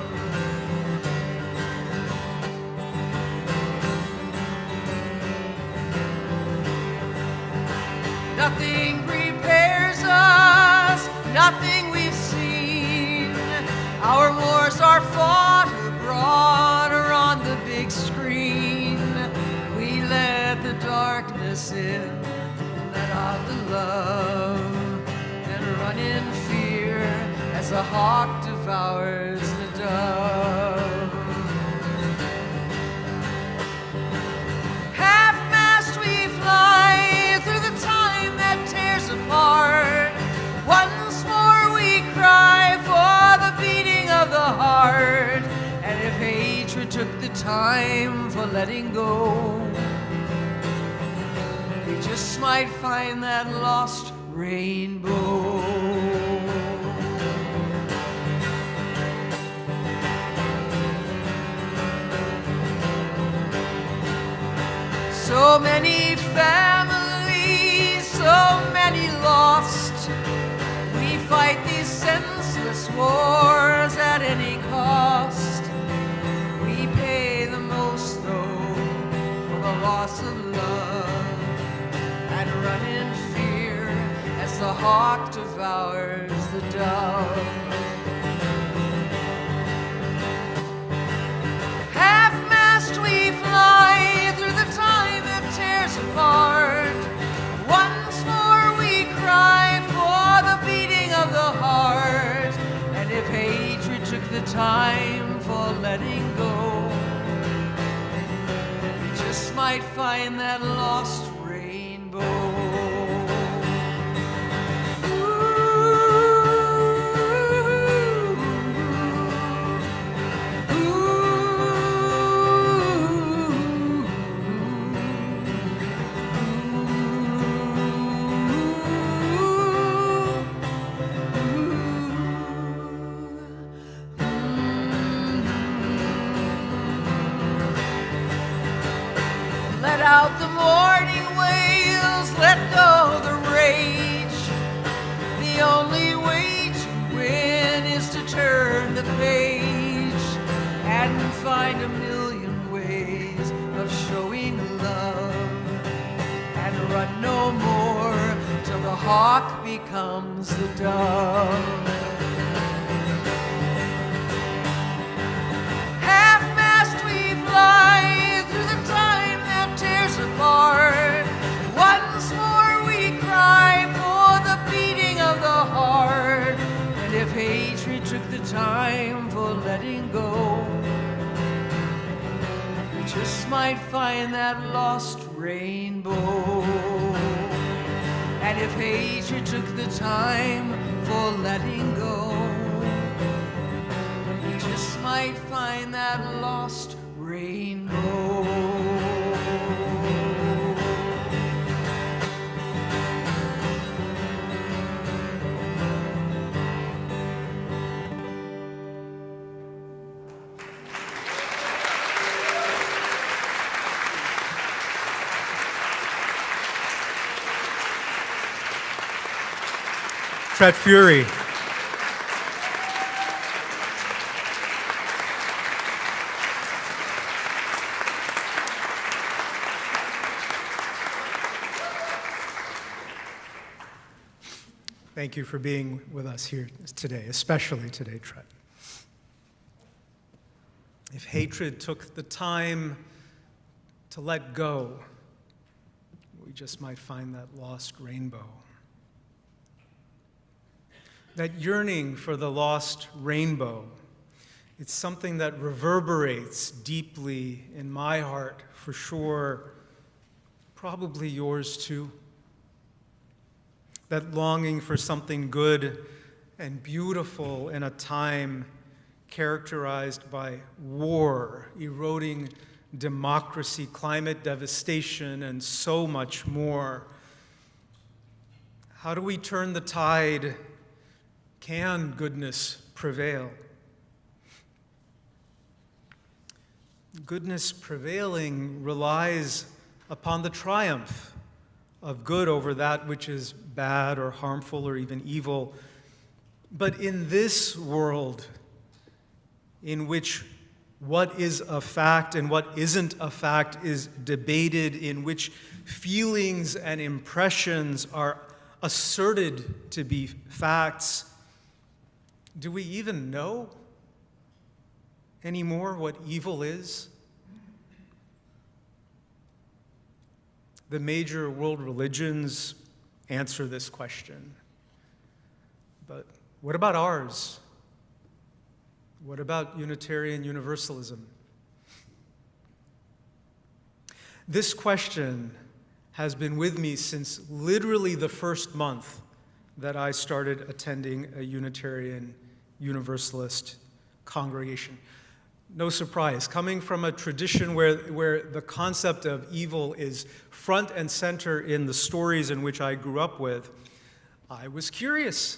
Nothing prepares us, nothing we've seen. Our wars are fought abroad or on the big screen. We let the darkness in, let out the love. the hawk devours the dove. Half-mast we fly through the time that tears apart. Once more we cry for the beating of the heart. And if hatred took the time for letting go, we just might find that lost rainbow. So many families, so many lost. We fight these senseless wars at any cost. We pay the most, though, for the loss of love, and run in fear as the hawk devours the dove. Half-mast we fly through the time that tears apart. Once more we cry for the beating of the heart. And if hatred took the time for letting go, we just might find that lost rainbow. Let out the morning wails, let go the rage. The only way to win is to turn the page and find a million ways of showing love, and run no more till the hawk becomes the dove. Half-mast we fly through the time that tears apart. Once more we cry for the beating of the heart. And if hatred took the time for letting go, we just might find that lost rainbow. And if hatred took the time for letting go, we just might find that lost rainbow. Tret Fury. Thank you for being with us here today, especially today, Tret. If hatred took the time to let go, we just might find that lost rainbow. That yearning for the lost rainbow, it's something that reverberates deeply in my heart, for sure, probably yours too. That longing for something good and beautiful in a time characterized by war, eroding democracy, climate devastation, and so much more. How do we turn the tide? Can goodness prevail? Goodness prevailing relies upon the triumph of good over that which is bad or harmful or even evil. But in this world, in which what is a fact and what isn't a fact is debated, in which feelings and impressions are asserted to be facts, do we even know anymore what evil is? The major world religions answer this question, but what about ours? What about Unitarian Universalism? This question has been with me since literally the first month that I started attending a Unitarian Universalist congregation. No surprise, coming from a tradition where the concept of evil is front and center in the stories in which I grew up with, I was curious.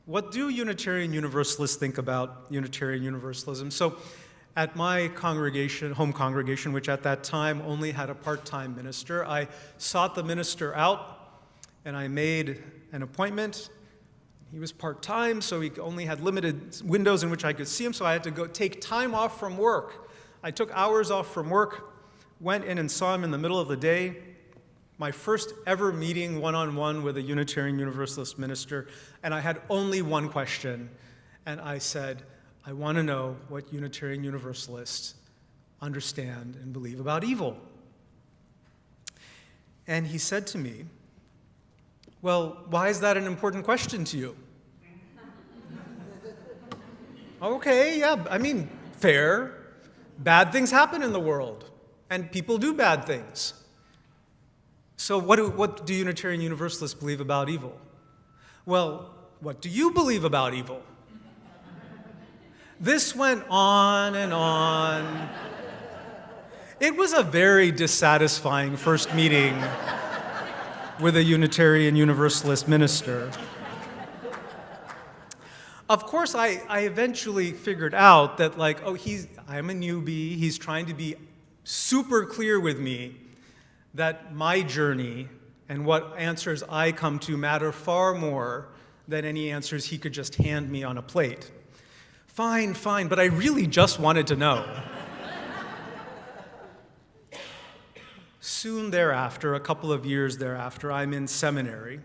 What do Unitarian Universalists think about Unitarian Universalism? So at my congregation, home congregation, which at that time only had a part-time minister, I sought the minister out and I made an appointment. He was part-time, so he only had limited windows in which I could see him, so I had to go take time off from work. I took hours off from work, went in and saw him in the middle of the day. My first ever meeting one-on-one with a Unitarian Universalist minister, and I had only one question, and I said, I want to know what Unitarian Universalists understand and believe about evil. And he said to me, well, why is that an important question to you? Okay, yeah, I mean, fair. Bad things happen in the world, and people do bad things. So what do Unitarian Universalists believe about evil? Well, what do you believe about evil? This went on and on. It was a very dissatisfying first meeting with a Unitarian Universalist minister. Of course, I eventually figured out that, I'm a newbie. He's trying to be super clear with me that my journey and what answers I come to matter far more than any answers he could just hand me on a plate. Fine, but I really just wanted to know. Soon thereafter, a couple of years thereafter, I'm in seminary,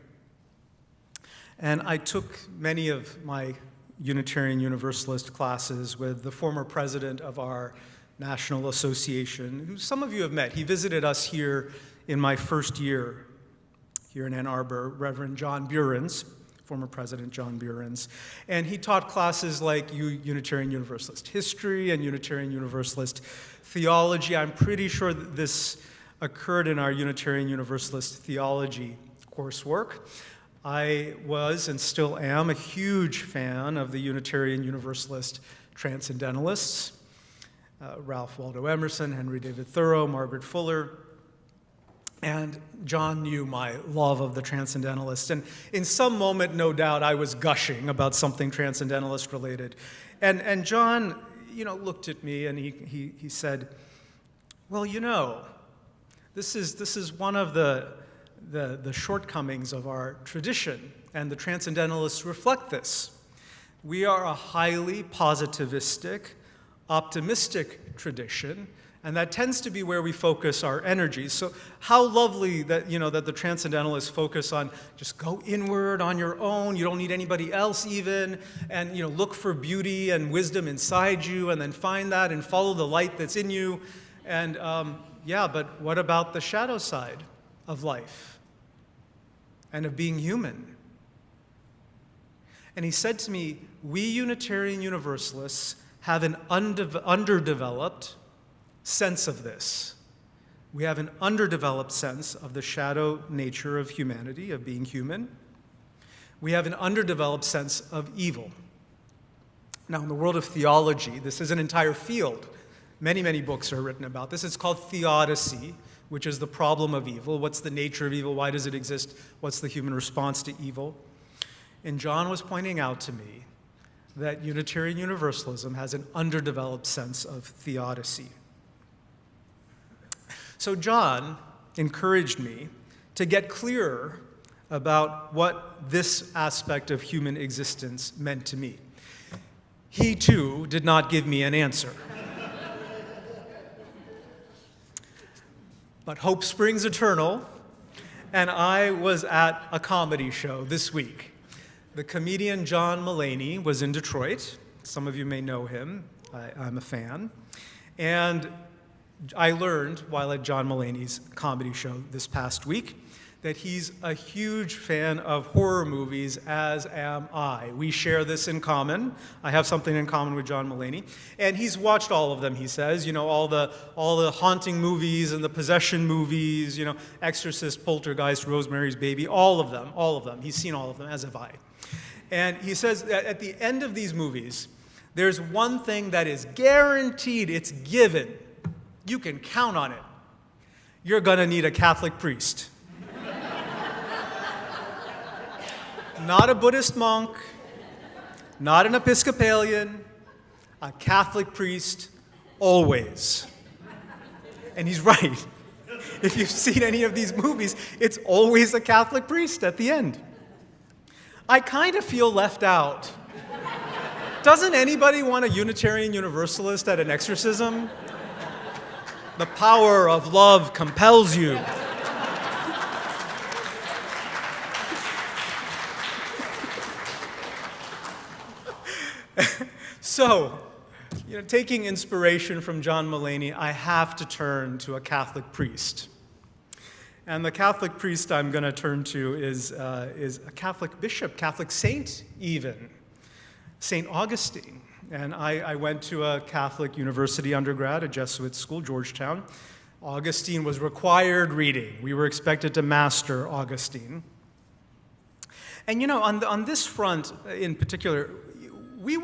and I took many of my Unitarian Universalist classes with the former president of our national association, who some of you have met. He visited us here in my first year here in Ann Arbor, Reverend John Burens, former President John Burens, and he taught classes like Unitarian Universalist history and Unitarian Universalist theology. I'm pretty sure that this occurred in our Unitarian Universalist theology coursework. I was and still am a huge fan of the Unitarian Universalist transcendentalists, Ralph Waldo Emerson, Henry David Thoreau, Margaret Fuller, and John knew my love of the transcendentalists. And in some moment, no doubt, I was gushing about something transcendentalist related. And John, looked at me and he said, well, this is one of the shortcomings of our tradition, and the transcendentalists reflect this. We are a highly positivistic, optimistic tradition, and that tends to be where we focus our energies. So how lovely that, that the transcendentalists focus on just go inward on your own, you don't need anybody else even, and look for beauty and wisdom inside you, and then find that and follow the light that's in you. And but what about the shadow side of life and of being human? And he said to me, we Unitarian Universalists have an underdeveloped sense of this. We have an underdeveloped sense of the shadow nature of humanity, of being human. We have an underdeveloped sense of evil. Now, in the world of theology, this is an entire field. Many books are written about this. It's called theodicy, which is the problem of evil. What's the nature of evil? Why does it exist? What's the human response to evil? And John was pointing out to me that Unitarian Universalism has an underdeveloped sense of theodicy. So John encouraged me to get clearer about what this aspect of human existence meant to me. He, too, did not give me an answer. But hope springs eternal, and I was at a comedy show this week. The comedian John Mulaney was in Detroit. Some of you may know him. I'm a fan. And I learned while at John Mulaney's comedy show this past week that he's a huge fan of horror movies, as am I. We share this in common. I have something in common with John Mulaney. And he's watched all of them, he says, all the haunting movies and the possession movies, Exorcist, Poltergeist, Rosemary's Baby, all of them. He's seen all of them, as have I. And he says that at the end of these movies, there's one thing that is guaranteed, it's given. You can count on it. You're gonna need a Catholic priest. Not a Buddhist monk, not an Episcopalian, a Catholic priest, always. And he's right. If you've seen any of these movies, it's always a Catholic priest at the end. I kind of feel left out. Doesn't anybody want a Unitarian Universalist at an exorcism? The power of love compels you. So, taking inspiration from John Mulaney, I have to turn to a Catholic priest. And the Catholic priest I'm going to turn to is a Catholic bishop, Catholic saint even, St. Augustine. And I went to a Catholic university undergrad, a Jesuit school, Georgetown. Augustine was required reading. We were expected to master Augustine. And on this front in particular, we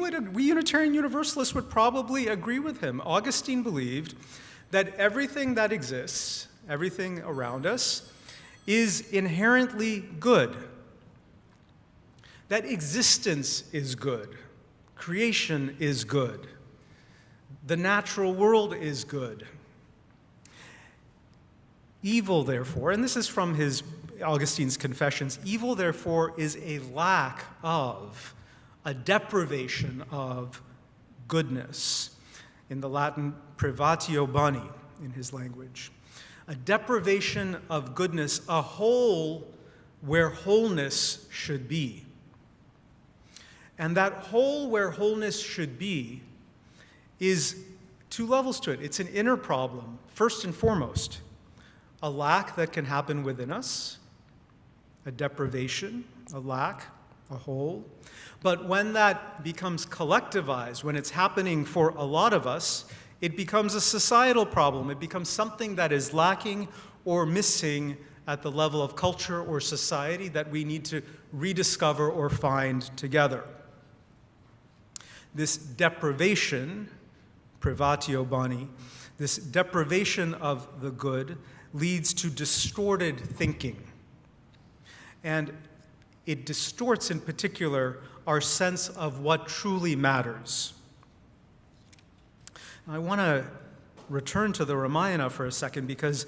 Unitarian Universalists would probably agree with him. Augustine believed that everything that exists, everything around us, is inherently good. That existence is good. Creation is good. The natural world is good. Evil, therefore, and this is from Augustine's Confessions, evil, therefore, is a lack of, a deprivation of goodness. In the Latin, privatio boni, in his language. A deprivation of goodness, a hole where wholeness should be. And that hole where wholeness should be is two levels to it. It's an inner problem, first and foremost. A lack that can happen within us, a deprivation, a lack, a hole. But when that becomes collectivized, when it's happening for a lot of us, it becomes a societal problem. It becomes something that is lacking or missing at the level of culture or society that we need to rediscover or find together. This deprivation, privatio boni, this deprivation of the good leads to distorted thinking. And it distorts, in particular, our sense of what truly matters. Now, I want to return to the Ramayana for a second because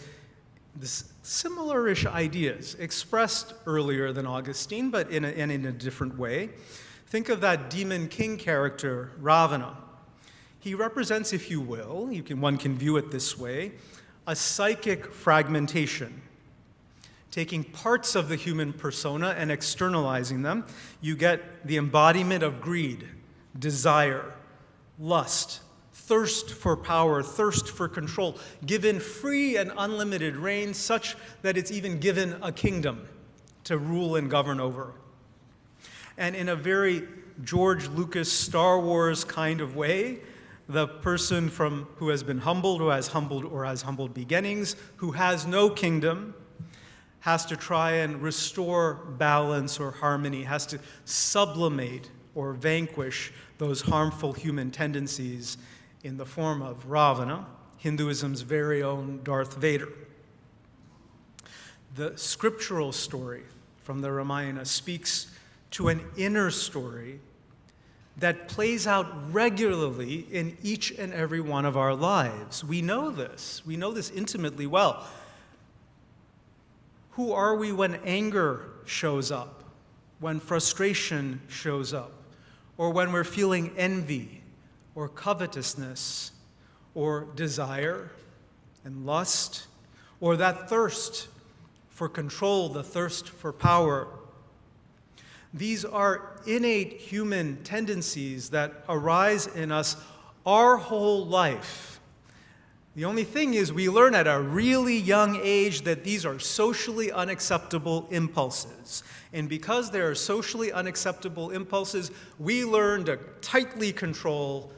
this similar-ish ideas expressed earlier than Augustine, but in a different way. Think of that demon king character, Ravana. He represents, if you will, one can view it this way, a psychic fragmentation. Taking parts of the human persona and externalizing them, you get the embodiment of greed, desire, lust, thirst for power, thirst for control, given free and unlimited reign such that it's even given a kingdom to rule and govern over. And in a very George Lucas Star Wars kind of way, the person who has been humbled, who has humbled beginnings, who has no kingdom, has to try and restore balance or harmony, has to sublimate or vanquish those harmful human tendencies in the form of Ravana, Hinduism's very own Darth Vader. The scriptural story from the Ramayana speaks to an inner story that plays out regularly in each and every one of our lives. We know this. We know this intimately well. Who are we when anger shows up, when frustration shows up, or when we're feeling envy or covetousness or desire and lust, or that thirst for control, the thirst for power? These are innate human tendencies that arise in us our whole life. The only thing is we learn at a really young age that these are socially unacceptable impulses. And because they are socially unacceptable impulses, we learn to tightly control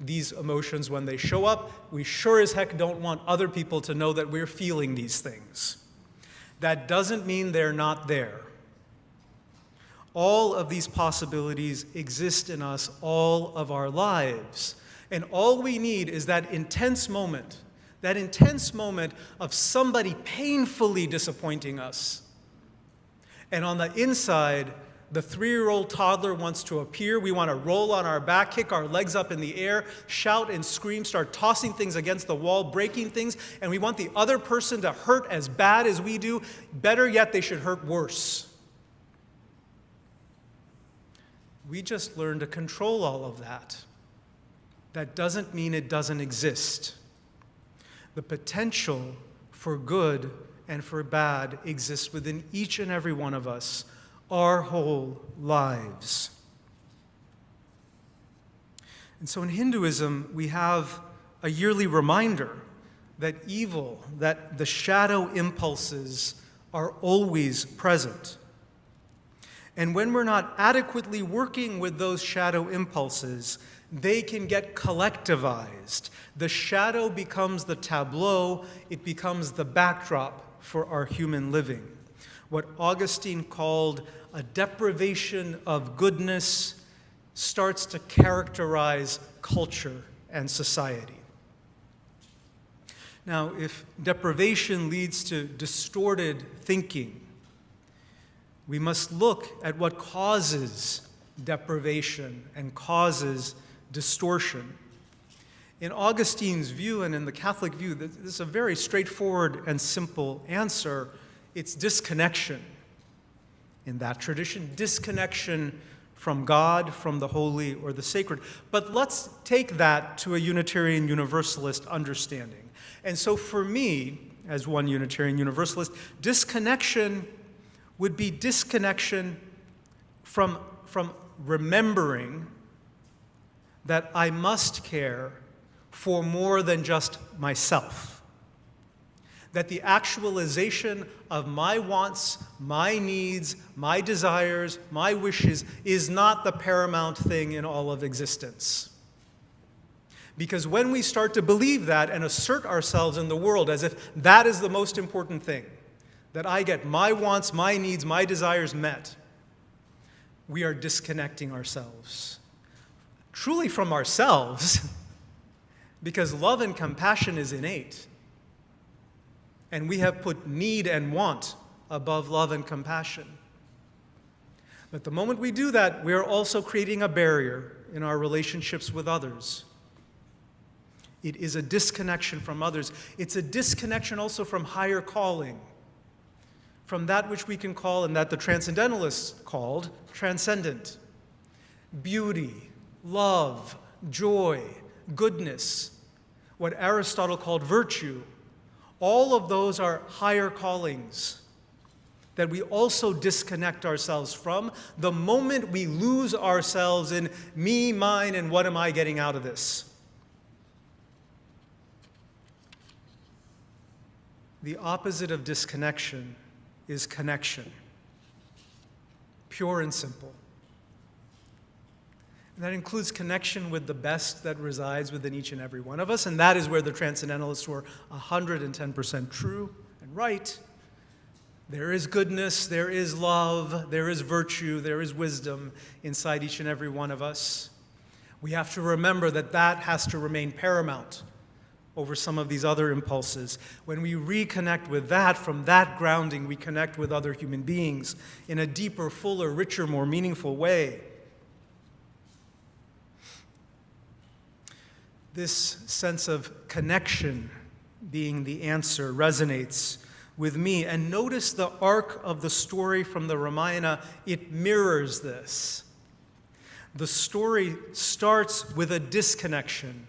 these emotions when they show up. We sure as heck don't want other people to know that we're feeling these things. That doesn't mean they're not there. All of these possibilities exist in us all of our lives. And all we need is that intense moment of somebody painfully disappointing us. And on the inside, the 3-year-old toddler wants to appear. We want to roll on our back, kick our legs up in the air, shout and scream, start tossing things against the wall, breaking things, and we want the other person to hurt as bad as we do. Better yet, they should hurt worse. We just learn to control all of that. That doesn't mean it doesn't exist. The potential for good and for bad exists within each and every one of us, our whole lives. And so in Hinduism, we have a yearly reminder that evil, that the shadow impulses are always present. And when we're not adequately working with those shadow impulses, they can get collectivized. The shadow becomes the tableau, it becomes the backdrop for our human living. What Augustine called a deprivation of goodness starts to characterize culture and society. Now, if deprivation leads to distorted thinking, we must look at what causes deprivation and causes distortion. In Augustine's view and in the Catholic view, this is a very straightforward and simple answer. It's disconnection. In that tradition, disconnection from God, from the holy or the sacred. But let's take that to a Unitarian Universalist understanding. And so for me, as one Unitarian Universalist, disconnection would be disconnection from remembering that I must care for more than just myself. That the actualization of my wants, my needs, my desires, my wishes is not the paramount thing in all of existence. Because when we start to believe that and assert ourselves in the world as if that is the most important thing, that I get my wants, my needs, my desires met, we are disconnecting ourselves. Truly from ourselves, because love and compassion is innate. And we have put need and want above love and compassion. But the moment we do that, we are also creating a barrier in our relationships with others. It is a disconnection from others. It's a disconnection also from higher calling, from that which we can call, and that the Transcendentalists called, transcendent. Beauty, love, joy, goodness, what Aristotle called virtue. All of those are higher callings that we also disconnect ourselves from the moment we lose ourselves in me, mine, and what am I getting out of this. The opposite of disconnection is connection, pure and simple. And that includes connection with the best that resides within each and every one of us, and that is where the Transcendentalists were 110% true and right. There is goodness, there is love, there is virtue, there is wisdom inside each and every one of us. We have to remember that that has to remain paramount over some of these other impulses. When we reconnect with that, from that grounding, we connect with other human beings in a deeper, fuller, richer, more meaningful way. This sense of connection being the answer resonates with me. And notice the arc of the story from the Ramayana, it mirrors this. The story starts with a disconnection.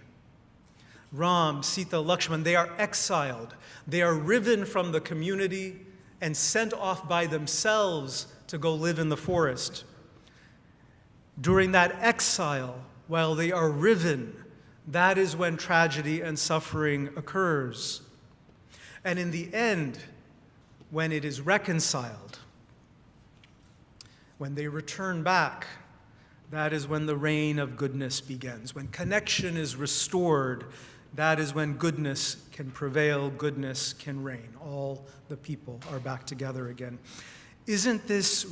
Ram, Sita, Lakshman, they are exiled. They are riven from the community and sent off by themselves to go live in the forest. During that exile, while they are riven, that is when tragedy and suffering occurs. And in the end, when it is reconciled, when they return back, that is when the reign of goodness begins. When connection is restored, that is when goodness can prevail, goodness can reign. All the people are back together again. Isn't this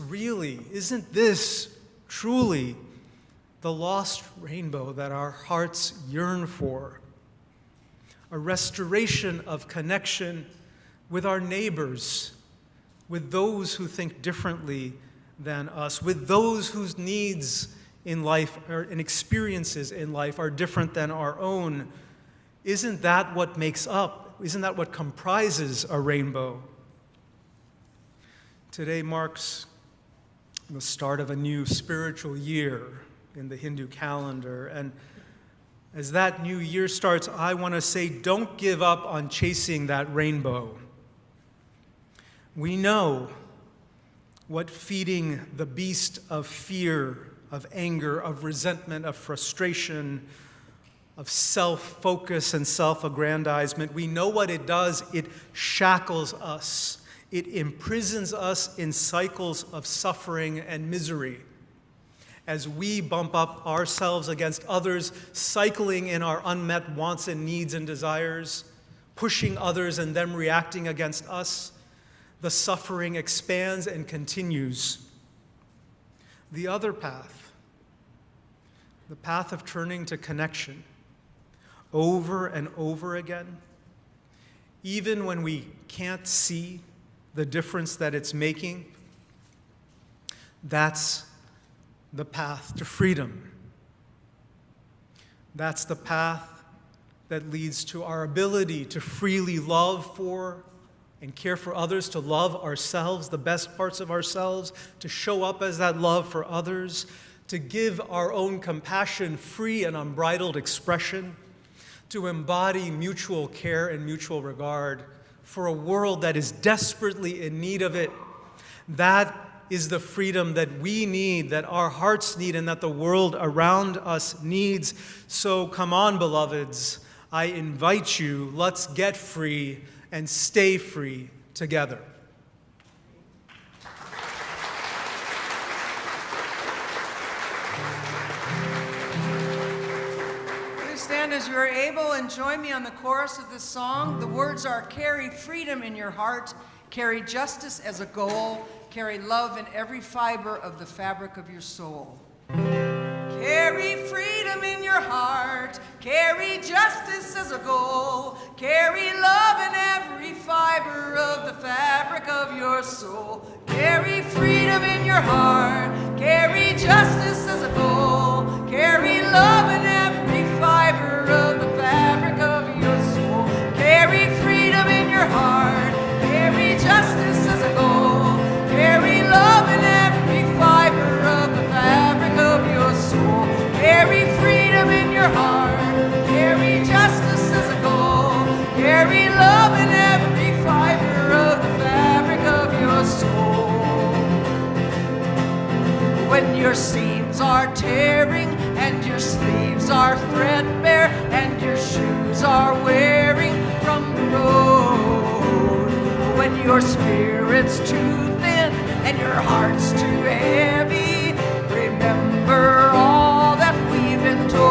truly the lost rainbow that our hearts yearn for? A restoration of connection with our neighbors, with those who think differently than us, with those whose needs in life and experiences in life are different than our own. Isn't that what comprises a rainbow? Today marks the start of a new spiritual year in the Hindu calendar. And as that new year starts, I want to say, don't give up on chasing that rainbow. We know what feeding the beast of fear, of anger, of resentment, of frustration, of self-focus and self-aggrandizement, we know what it does. It shackles us. It imprisons us in cycles of suffering and misery. As we bump up ourselves against others, cycling in our unmet wants and needs and desires, pushing others and them reacting against us, the suffering expands and continues. The other path, the path of turning to connection, over and over again, even when we can't see the difference that it's making, that's the path to freedom. That's the path that leads to our ability to freely love for and care for others, to love ourselves, the best parts of ourselves, to show up as that love for others, to give our own compassion free and unbridled expression, to embody mutual care and mutual regard for a world that is desperately in need of it. That is the freedom that we need, that our hearts need, and that the world around us needs. So come on, beloveds, I invite you, let's get free and stay free together. Please stand as you are able and join me on the chorus of this song. The words are, carry freedom in your heart, carry justice as a goal, carry love in every fiber of the fabric of your soul. Carry freedom in your heart, carry justice as a goal, carry love in every fiber of the fabric of your soul. Carry freedom in your heart, carry justice as a goal, carry love in every fiber of the fabric of your soul. Carry freedom in your heart, carry justice as a goal, carry love in every fiber of the fabric of your soul. Carry freedom in your heart, carry justice as a goal, carry love in every fiber of the fabric of your soul. When your seams are tearing and your sleeves are threadbare and your shoes are wearing from the road, when your spirit's too thin and your heart's too heavy, remember all that we've been told.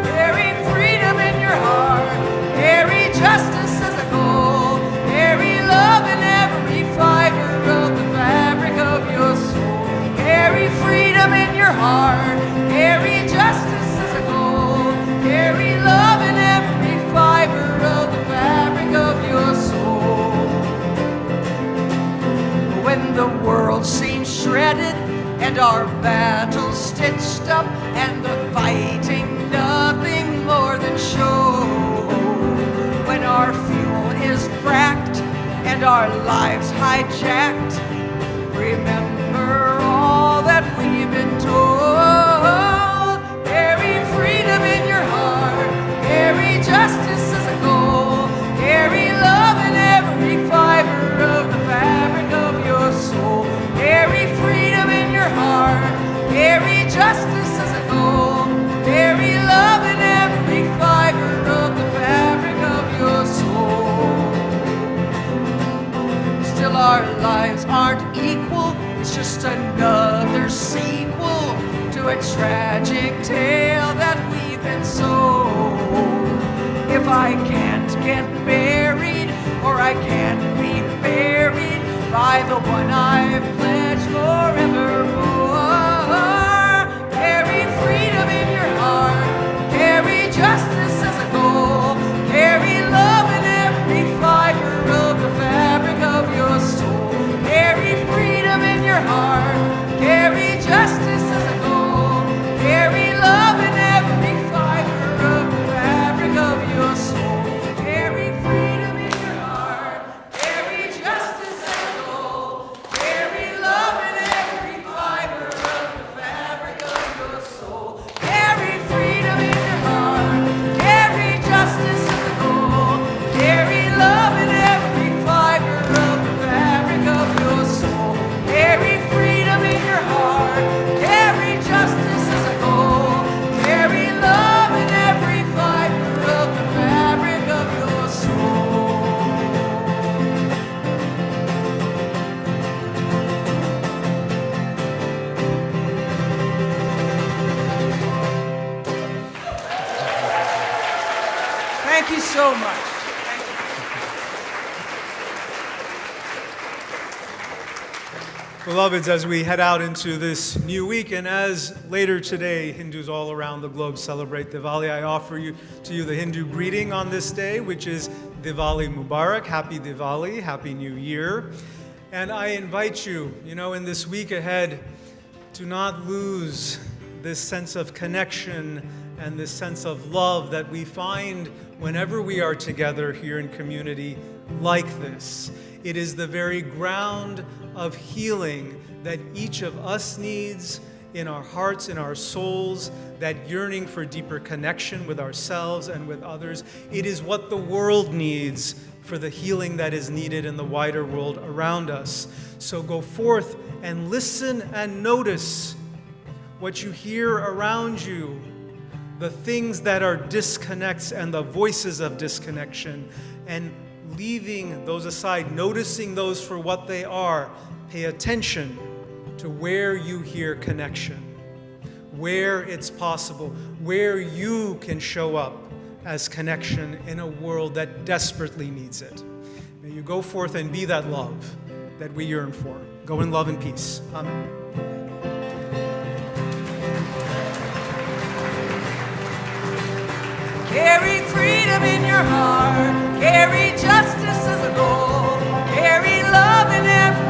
Carry freedom in your heart, carry justice as a goal, carry love in every fiber of the fabric of your soul. Carry freedom in your heart, carry justice as a goal, carry love in every fiber of the fabric of your soul. When the world seems shredded and our battles stitched up and the fighting nothing more than show, when our fuel is fracked and our lives hijacked, remember all that we've been told. Carry freedom in your heart, carry justice as a goal, carry love in every fiber of the fabric of your soul. Carry freedom in your heart, carry justice as a goal, carry love just another sequel to a tragic tale that we've been sold. If I can't get buried, or I can't be buried by the one I've pledged forevermore, carry freedom in your heart, carry justice as a goal, carry love in every fiber of the fabric of your soul. Carry freedom in your heart, carry justice as a goal, carry love in every fiber of the fabric of your soul. Carry freedom in your heart, carry justice as a goal, carry love in every fiber of the fabric of your soul. Carry freedom in your heart, carry justice as a goal, carry love in every fiber of the fabric of your soul. Carry freedom in your heart, carry justice as a goal, carry love in every fiber of the fabric of your soul. Thank you so much. Beloveds, as we head out into this new week, and as later today Hindus all around the globe celebrate Diwali, I offer to you the Hindu greeting on this day, which is Diwali Mubarak, Happy Diwali, Happy New Year. And I invite you, in this week ahead, to not lose this sense of connection and this sense of love that we find whenever we are together here in community like this. It is the very ground of healing that each of us needs in our hearts, in our souls, that yearning for deeper connection with ourselves and with others. It is what the world needs for the healing that is needed in the wider world around us. So go forth and listen and notice what you hear around you, the things that are disconnects and the voices of disconnection, and leaving those aside, noticing those for what they are. Pay attention to where you hear connection, where it's possible, where you can show up as connection in a world that desperately needs it. May you go forth and be that love that we yearn for. Go in love and peace. Amen. Carry freedom in your heart, carry justice as a goal, carry love in every